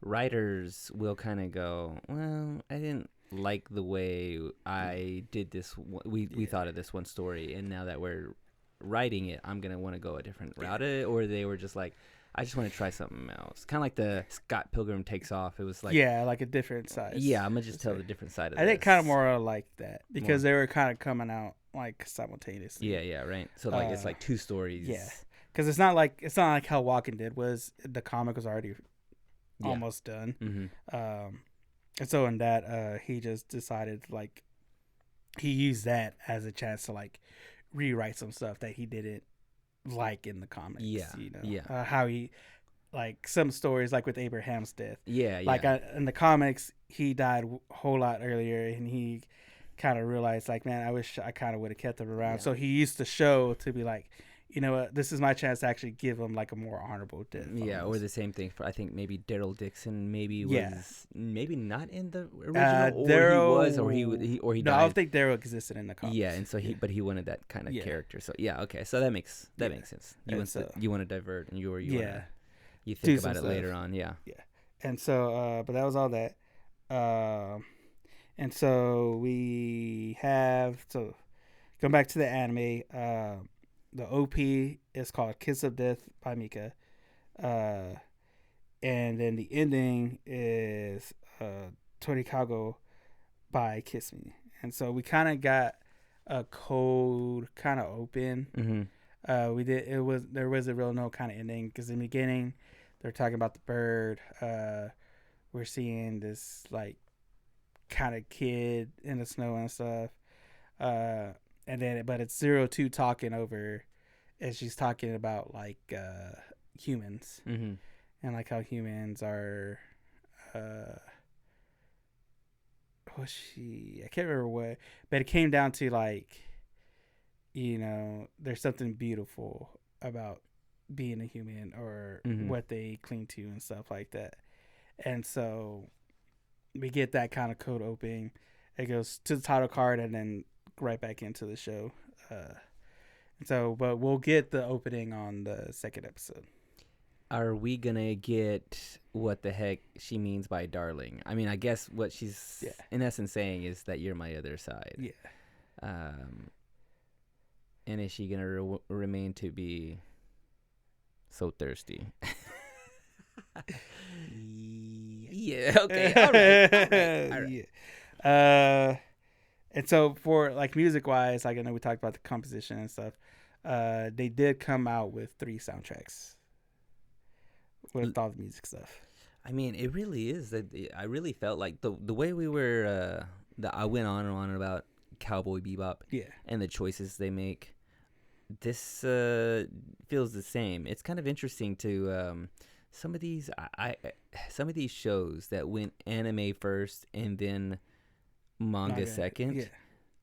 writers will kind of go, well, I didn't like the way I did this. We thought of this one story, and now that we're writing it, I'm gonna want to go a different route. Or they were just like, I just want to try something else. Kind of like the Scott Pilgrim Takes Off. It was like, like a different side. Yeah, I'm gonna just tell the different side of it. I think kind of more like that because they were kind of coming out like simultaneously. Yeah, right. So like it's like two stories. Yeah, because it's not like how Walking Dead was. The comic was already almost done. Mm-hmm. And so in that, he just decided like he used that as a chance to like rewrite some stuff that he didn't like in the comics. How he like some stories like with Abraham's death. Like in the comics, he died a whole lot earlier, and he kind of realized like, man, I wish I kind of would have kept him around. So he used the show to be like, you know what, this is my chance to actually give him like a more honorable death. Or the same thing for, I think maybe Daryl Dixon was maybe not in the original, or he died. No, I don't think Daryl existed in the comics. Yeah, and so he wanted that kind of character. So okay, so that makes sense. You want to divert, and you think about it later on. Yeah. And so but that was all that. And so we have going back to the anime. The OP is called Kiss of Death by Mika. And then the ending is Torikago by Kiss Me. And so we kind of got a code kind of open. Mm-hmm. There was a real no kind of ending because in the beginning they're talking about the bird. We're seeing this like kind of kid in the snow and stuff. And then, but it's 02 talking over, and she's talking about like humans, and like how humans are was she? I can't remember what, but it came down to like, there's something beautiful about being a human or what they cling to and stuff like that. And so we get that kind of cold opening. It goes to the title card and then right back into the show. But we'll get the opening on the second episode. Are we gonna get what the heck she means by darling? I mean, I guess what she's in essence saying is that you're my other side. Yeah. And is she gonna remain to be so thirsty? Yeah. Okay. All right. Yeah. And so for like music wise, like I know we talked about the composition and stuff. They did come out with 3 soundtracks with all the music stuff. I mean, it really is. I really felt like the way we were. I went on and on about Cowboy Bebop. Yeah. And the choices they make. This feels the same. It's kind of interesting to some of these shows that went anime first and then manga second. Yeah.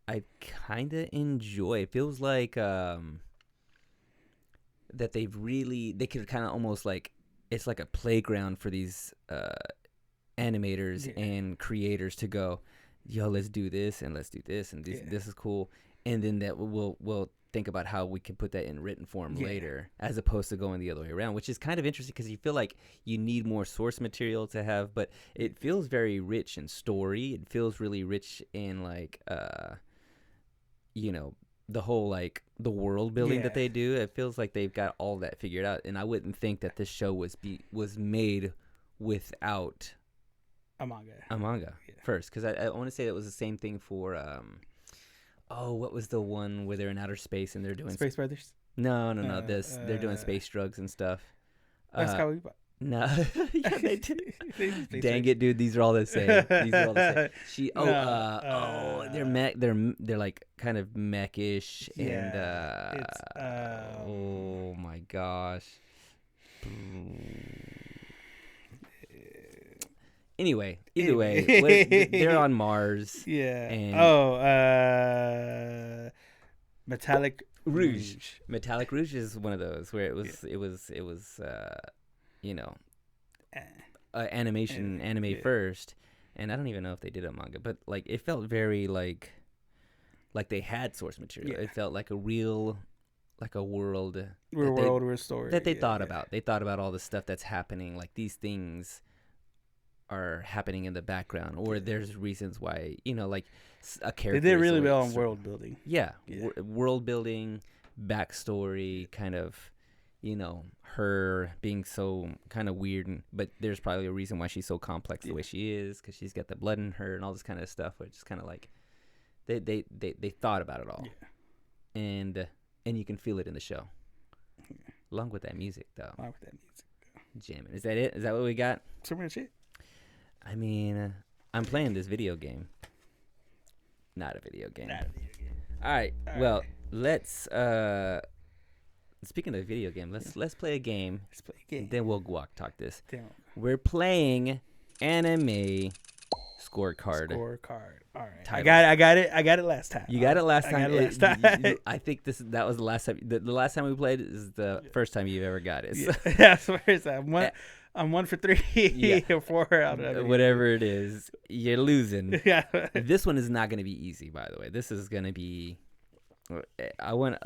I kind of enjoy. It feels like that they could kind of almost like it's like a playground for these animators and creators to go, yo, let's do this and let's do this and this is cool, and then that we'll think about how we can put that in written form later, as opposed to going the other way around, which is kind of interesting because you feel like you need more source material to have, but it feels very rich in story. It feels really rich in like the whole like the world building that they do. It feels like they've got all that figured out, and I wouldn't think that this show was made without a manga first, because I want to say it was the same thing for what was the one where they're in outer space and they're doing Space Brothers? No. They're doing space drugs and stuff. That's how we. No, yeah, they do. Dang it, dude! These are all the same. They're like kind of mechish, and oh my gosh. Anyway, either way, they're on Mars. Yeah. And Metallic Rouge. Metallic Rouge is one of those where it was anime first, and I don't even know if they did a manga, but like it felt very like they had source material. It felt like a real world story that they thought about. They thought about all the stuff that's happening, like these things are happening in the background, or there's reasons why, like a character. They did really well on world building. World building, backstory, kind of, her being so kind of weird, but there's probably a reason why she's so complex the way she is, because she's got the blood in her and all this kind of stuff, which is kind of like they thought about it all, and you can feel it in the show, along with that music though. Jamming. Is that it? Is that what we got? Pretty much it. I mean, I'm playing this video game. Not a video game. All right. Well, let's. Speaking of video game, let's play a game. Let's play a game. Then we'll talk this. We're playing anime scorecard. All right. Title. I got it last time. You got it last time. I think that was the last time. The last time we played is the first time you've ever got it. So. Yeah, that's the first time. I'm 1 for 3 or 4 out of whatever it is. You're losing. Yeah. This one is not going to be easy, by the way. This is going to be. I want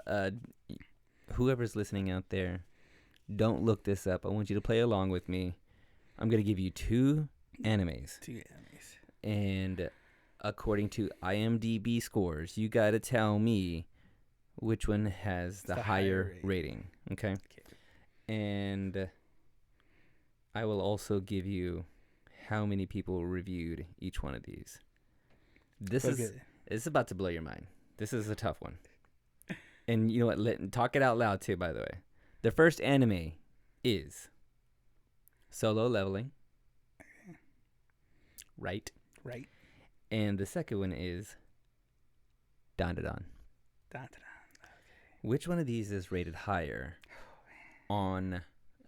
whoever's listening out there, don't look this up. I want you to play along with me. I'm going to give you 2 animes. And according to IMDb scores, you got to tell me which one has the higher rating. Okay? And I will also give you how many people reviewed each one of these. It's about to blow your mind. This is a tough one. And you know what? Talk it out loud too, by the way. The first anime is Solo Leveling. Right. And the second one is Dandadan. Okay. Which one of these is rated higher on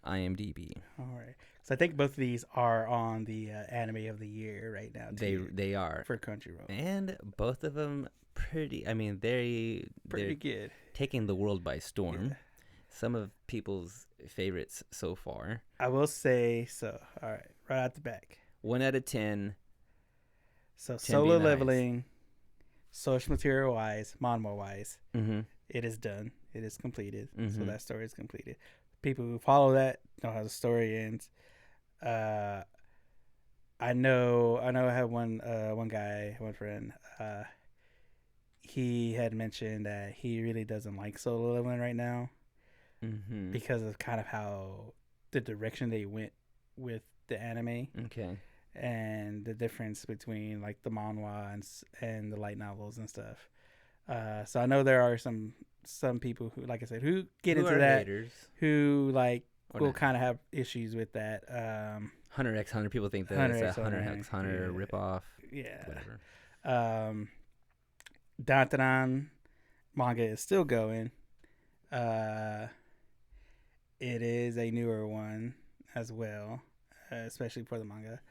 IMDb. All right. So I think both of these are on the anime of the year right now. They are for Crunchyroll, and both of them pretty. I mean, they're good, taking the world by storm. Yeah. Some of people's favorites so far. I will say so. All right, right out the back. 1 out of 10. So 10 Solo being the Leveling, source material wise, manhwa wise, Mm-hmm. it is done. It is completed. So Mhm. that story is completed. People who follow that know how the story ends. I know. I had one friend. He had mentioned that he really doesn't like Solo Leveling right now Mm-hmm. because of kind of how the direction they went with the anime Okay. and the difference between like the manhwa and the light novels and stuff. So I know there are some people who, like I said, who get Who into are that, haters? who like Or will not? kind of have issues with that. Hunter x Hunter. People think that Hunter it's a x Hunter Hunter, x Hunter yeah. ripoff. Yeah. Whatever. Dantaran manga is still going. It is a newer one as well, especially for the manga.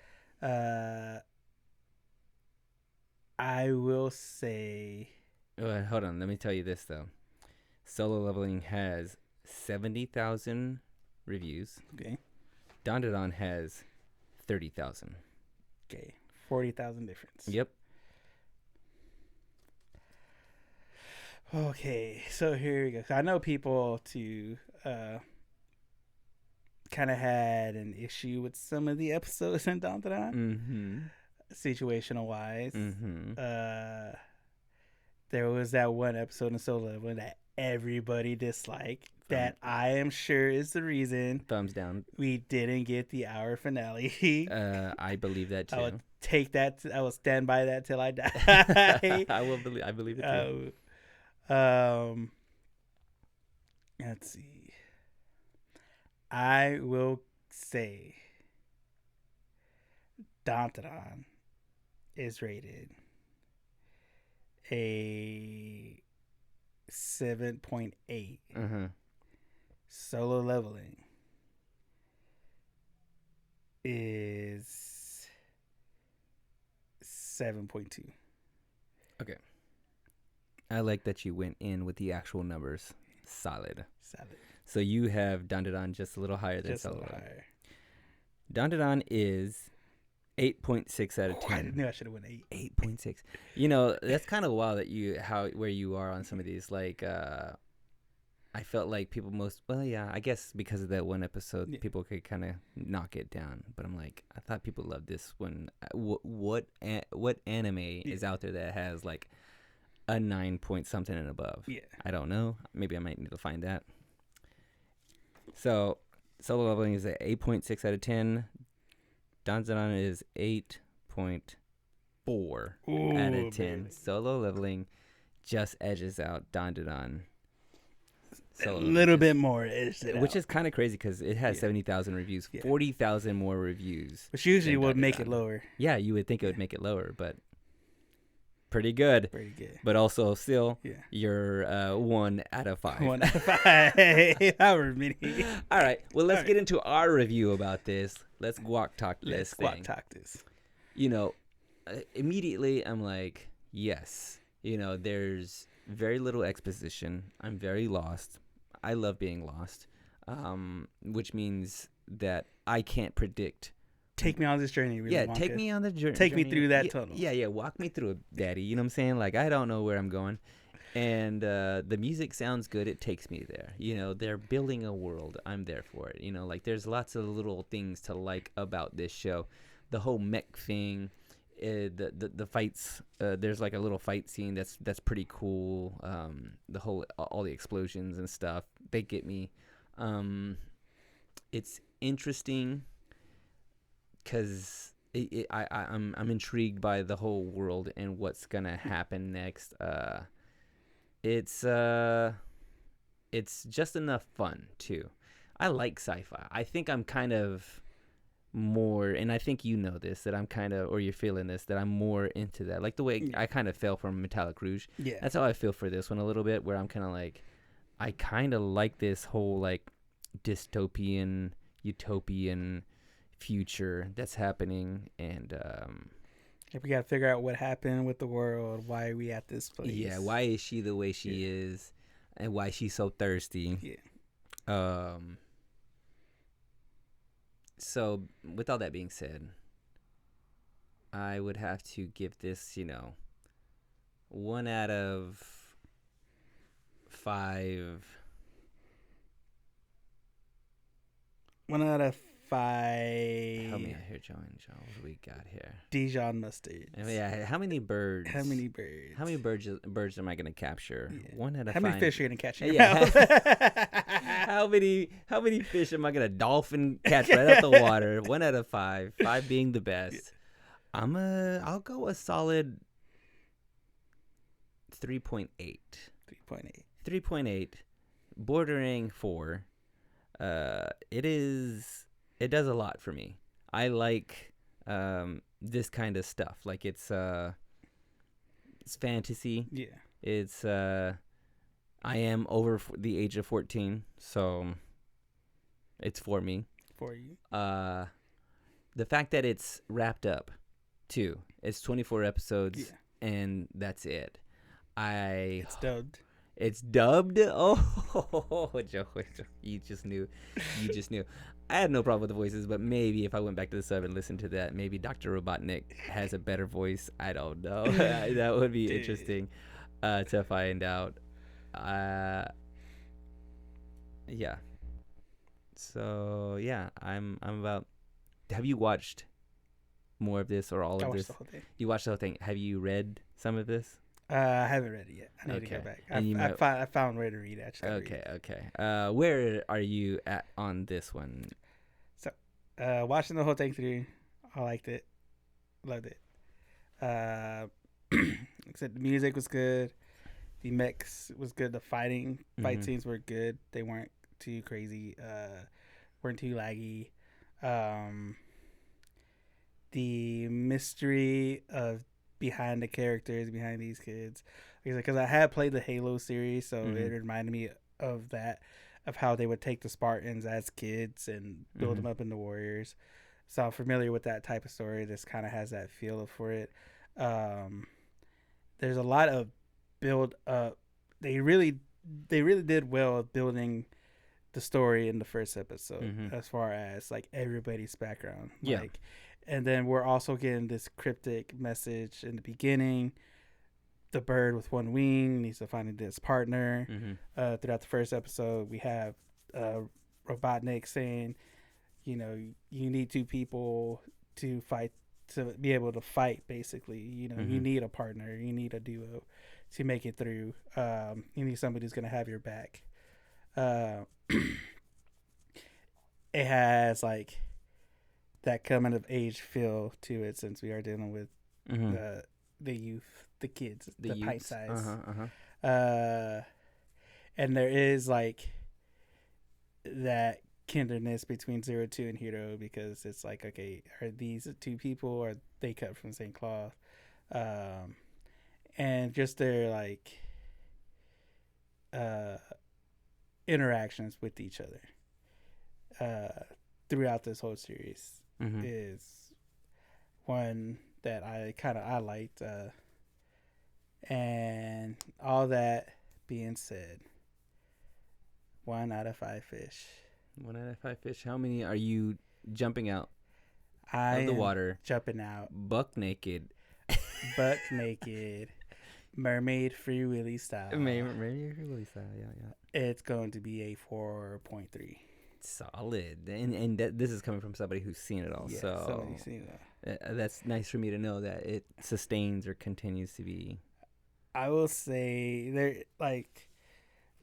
I will say. Hold on. Let me tell you this though. Solo Leveling has 70,000 reviews. Okay. Dandadan has 30,000. Okay. 40,000 difference. Yep. Okay, so here we go. I know people kind of had an issue with some of the episodes in Dandadan, Mm-hmm. situational wise. Mm-hmm. There was that one episode in Solo Leveling that everybody disliked. That I am sure is the reason Thumbs down. we didn't get the hour finale. I believe that too. I would take that. I will stand by that till I die. I believe it too. Let's see. I will say Dantaran is rated a 7.8. Uh-huh. Solo Leveling is 7.2. Okay. I like that you went in with the actual numbers. Solid. So you have Dandadan just a little higher than Solo. Just a little higher. Dandadan is 8.6 out of 10. I knew I should have went 8. 8.6. You know, that's kind of wild that where you are on some of these. Like, I felt like people I guess because of that one episode, people could kind of knock it down. But I'm like, I thought people loved this one. What anime is out there that has like a 9 point something and above? Yeah. I don't know. Maybe I might need to find that. So, Solo Leveling is at 8.6 out of 10. Dandadan is 8.4 out of 10. Baby. Solo Leveling just edges out Dandadan. A little bit more, which is kind of crazy because it has 70,000 reviews, 40,000 more reviews. Which usually would make it lower. Yeah, you would think it would make it lower, but pretty good. But also still, you're 1 out of 5. 1 out of 5. However many. All right. Well, let's get into our review about this. Let's talk this. You know, immediately I'm like, yes. You know, there's very little exposition. I'm very lost. I love being lost, which means that I can't predict. Take me on this journey. Really, take me on the journey. Take me through that tunnel. Yeah. Walk me through it, Daddy. You know what I'm saying? Like, I don't know where I'm going. And the music sounds good. It takes me there. You know, they're building a world. I'm there for it. You know, like, there's lots of little things to like about this show. The whole mech thing. The fights, there's like a little fight scene that's pretty cool. The whole all the explosions and stuff, they get me. It's interesting because I'm intrigued by the whole world and what's gonna happen next. It's just enough fun too. I like sci-fi. I think I'm kind of more, and I think you know this, that I'm kind of, or you're feeling this, that I'm more into that, like the way I kind of fell from Metallic Rouge. That's how I feel for this one a little bit, where I'm kind of like, I kind of like this whole like dystopian, utopian future that's happening, and we got to figure out what happened with the world. Why are we at this place? yeah, why is she the way she is, and why she's so thirsty? Yeah. So with all that being said, I would have to give this, 1 out of 5. 1 out of 5. Help me out here, Joe. What do we got here? Dijon mustard. Yeah. How many birds? How many birds? How many birds am I gonna capture? Yeah. 1 out of 5. How many fish are you gonna catch? Yeah. How many fish am I gonna dolphin catch right out the water? 1 out of 5. 5 being the best. I'll go a solid 3.8. 3.8. 3.8, bordering 4. It does a lot for me. I like this kind of stuff. Like it's fantasy. Yeah. It's I am over the age of 14, so it's for me. For you. The fact that it's wrapped up too. It's 24 episodes and that's it. It's dubbed. It's dubbed? Oh, Joe, you just knew. I had no problem with the voices, but maybe if I went back to the sub and listened to that, maybe Dr. Robotnik has a better voice. I don't know. That would be interesting to find out. Yeah. So, yeah, I'm about... Have you watched more of this or all of this? I watched the whole thing. You watched the whole thing. Have you read some of this? I haven't read it yet. I need to go back. I found where to read, actually. Okay. Where are you at on this one? So, watching the whole thing through, I liked it. Loved it. Except the music was good. The mix was good. The fight scenes were good. They weren't too crazy. Weren't too laggy. The mystery of behind the characters, behind these kids, because I had played the Halo series, so it reminded me of that, of how they would take the Spartans as kids and build them up into warriors. So I'm familiar with that type of story. This kind of has that feel for it. There's a lot of build up. They really did well at building the story in the first episode, as far as like everybody's background. Like, and then we're also getting this cryptic message in the beginning. The bird with one wing needs to find his partner. Throughout the first episode, we have Robotnik saying, you need 2 people to fight, to be able to fight, basically. You need a partner. You need a duo to make it through. You need somebody who's going to have your back. It has, like, that coming of age feel to it, since we are dealing with the youth, the kids, the pint size. And there is like that kindredness between 02 and Hero, because it's like, okay, are these 2 people, or are they cut from the same cloth? And just their like interactions with each other throughout this whole series is one that I liked, and all that being said, 1 out of 5 fish. 1 out of 5 fish. How many are you jumping out of the water? Jumping out, buck naked, mermaid free willy style. Mermaid free willy style. Yeah. It's going to be a 4.3. Solid, and this is coming from somebody who's seen it all. So seen it. That's nice for me to know that it sustains or continues to be. I will say there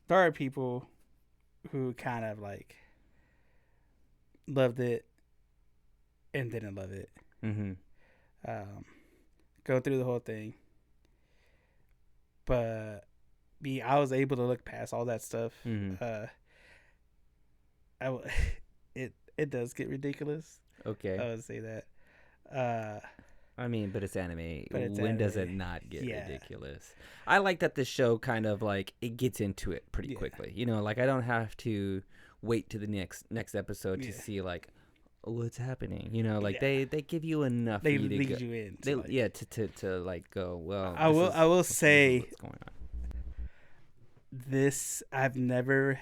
are people who kind of like loved it and didn't love it. Go through the whole thing, but I was able to look past all that stuff. It does get ridiculous. Okay, I would say that. I mean, but it's anime. When does it not get ridiculous? I like that the show kind of like it gets into it pretty quickly. Like I don't have to wait to the next episode to see like what's happening. You know, like Yeah. they give you enough. They for you to lead go, you in. they, Like, yeah, to like go. Well, I will say what's going on. This I've never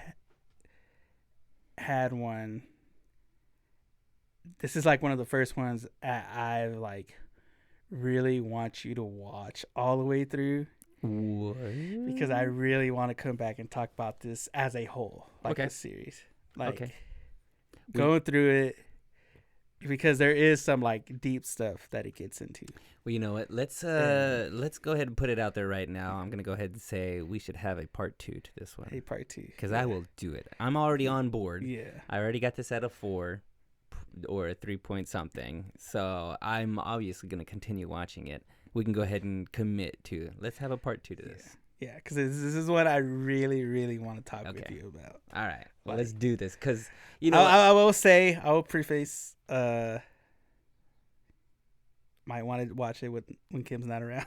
had one. This is like one of the first ones I like really want you to watch all the way through. What? Because I really want to come back and talk about this as a whole, like Okay. a series, like Okay. going through it, because there is some like deep stuff that it gets into. Well, you know what? Let's go ahead and put it out there right now. I'm gonna go ahead and say we should have a part 2 to this one. A part 2, because I will do it. I'm already on board. Yeah, I already got this at a 4 or a 3 point something. So I'm obviously gonna continue watching it. We can go ahead and commit to. Let's have a part 2 to this. Yeah, because this is what I really, really want to talk with you about. All right. Well, Like, let's do this because you know I will say, I will preface. Might want to watch it when Kim's not around.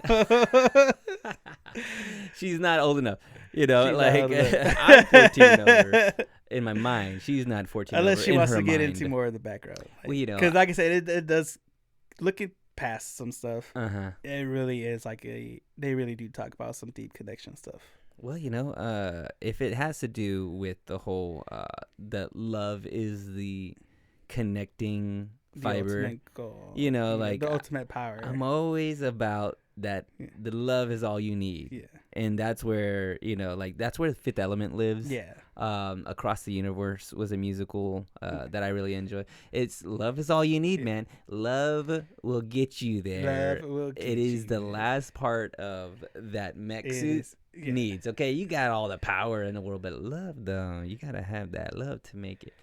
she's not old enough. You know, She's like I'm 14 over in my mind. She's not 14 unless over she in wants her to get mind. into more of the background. Like, Well, you know, because like I said, it does looking past some stuff. Uh-huh. It really is like they really do talk about some deep connection stuff. Well, you know, if it has to do with the whole that love is the connecting fiber, The ultimate goal, you know, like the ultimate power. I'm always about that. Yeah. The love is all you need. Yeah. And that's where, you know, like that's where Fifth Element lives. Yeah. Across the Universe was a musical that I really enjoy. It's love is all you need, man. Love will get you there. Love will get it is you the there. last part of that mech suit needs. Okay, you got all the power in the world, but love though, you gotta have that love to make it.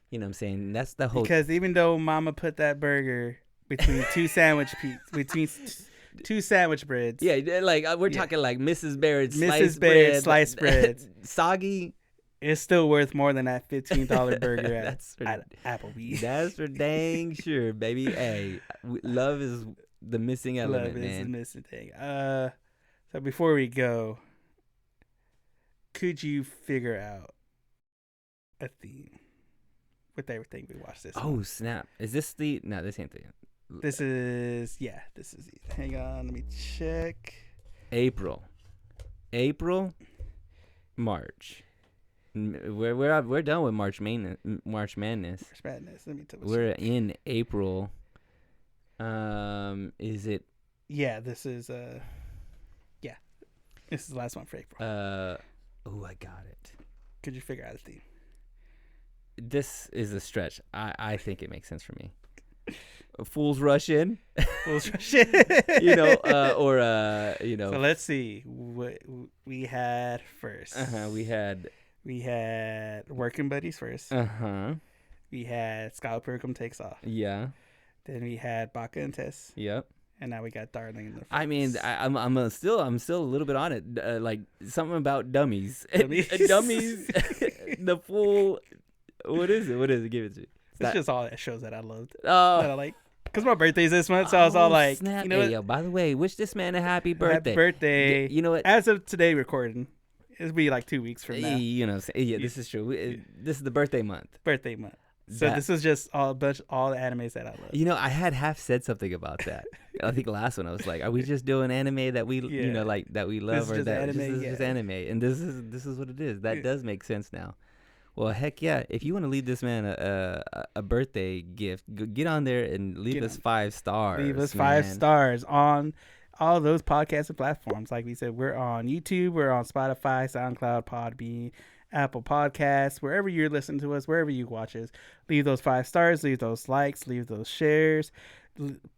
You know what I'm saying? That's the whole. Because even though Mama put that burger between two sandwich two sandwich breads. Yeah, like we're talking like Mrs. Barrett's Mrs. Barrett's sliced bread. Soggy. It's still worth more than that $15 burger at Applebee's. That's for dang sure, baby. Hey, love is the missing element, Love man. is the missing thing. So before we go, could you figure out a theme with everything we watched this Oh month? snap! Is this the? No, this ain't the. This is it. Hang on, let me check. April, March. We're done with March Madness. March Madness. Let me tell you. We're in April. Is it? Yeah, this is This is the last one for April. Oh, I got it. Could you figure out a theme? This is a stretch. I think it makes sense for me. Fools rush in. Fools rush in. You know, or you know. So let's see what we had first. We had Working Buddies first. We had Scout Pilgrim Takes Off. Yeah. Then we had Baka and Tess. Yep. And now we got Darling in the I mean, I'm still a little bit on it. Like something about dummies. Dummies. The fool. What is it? Give it to me. It's just all that shows that I loved. Oh. That I like. Because my birthday's this month, so I was all like, snap. you know what? Yo, by the way, wish this man a happy birthday. Happy birthday. You know what? As of today recording, it'll be like 2 weeks from now. You know, yeah, this is true. This is the birthday month. Birthday month. So this is just all the animes that I love. You know, I had half said something about that. I think last one I was like, "Are we just doing anime that we, you know, like that we love, This is or just that anime, this is just anime?" And this is what it is. That does make sense now. Well, heck yeah! If you want to leave this man a birthday gift, get on there and leave us 5 stars. Leave us 5 stars on all those podcasting platforms. Like we said, we're on YouTube, we're on Spotify, SoundCloud, Podbean, Apple Podcasts, wherever you're listening to us, wherever you watch us. Leave those 5 stars, leave those likes, leave those shares.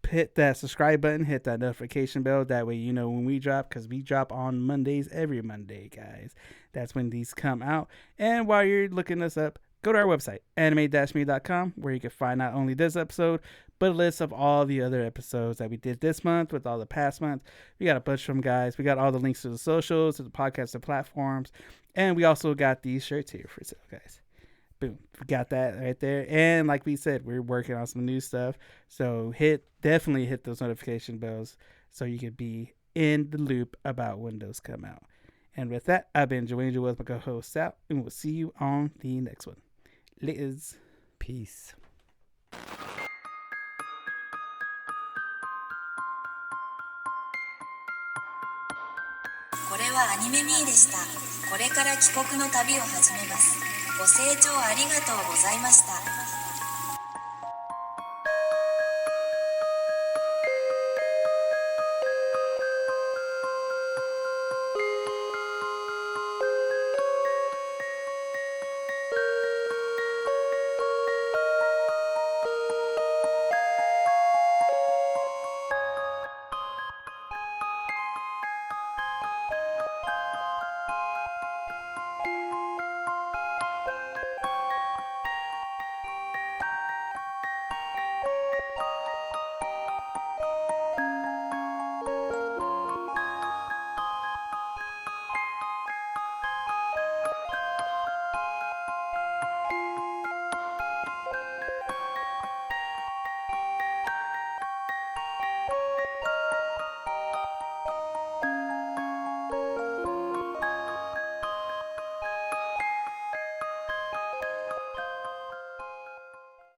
Hit that subscribe button, hit that notification bell. That way you know when we drop, because we drop on Mondays, every Monday, guys. That's when these come out. And while you're looking us up, go to our website, anime-me.com, where you can find not only this episode, but a list of all the other episodes that we did this month with all the past months. We got a bunch of them, guys. We got all the links to the socials, to the podcast and platforms. And we also got these shirts here for sale, guys. Boom. We got that right there. And like we said, we're working on some new stuff. So definitely hit those notification bells so you can be in the loop about when those come out. And with that, I've been Joe Angel with my co-host Sal, and we'll see you on the next one. Liz. Peace. これはアニメミーでした。これから帰国の旅を始めます。ご清聴ありがとうございました。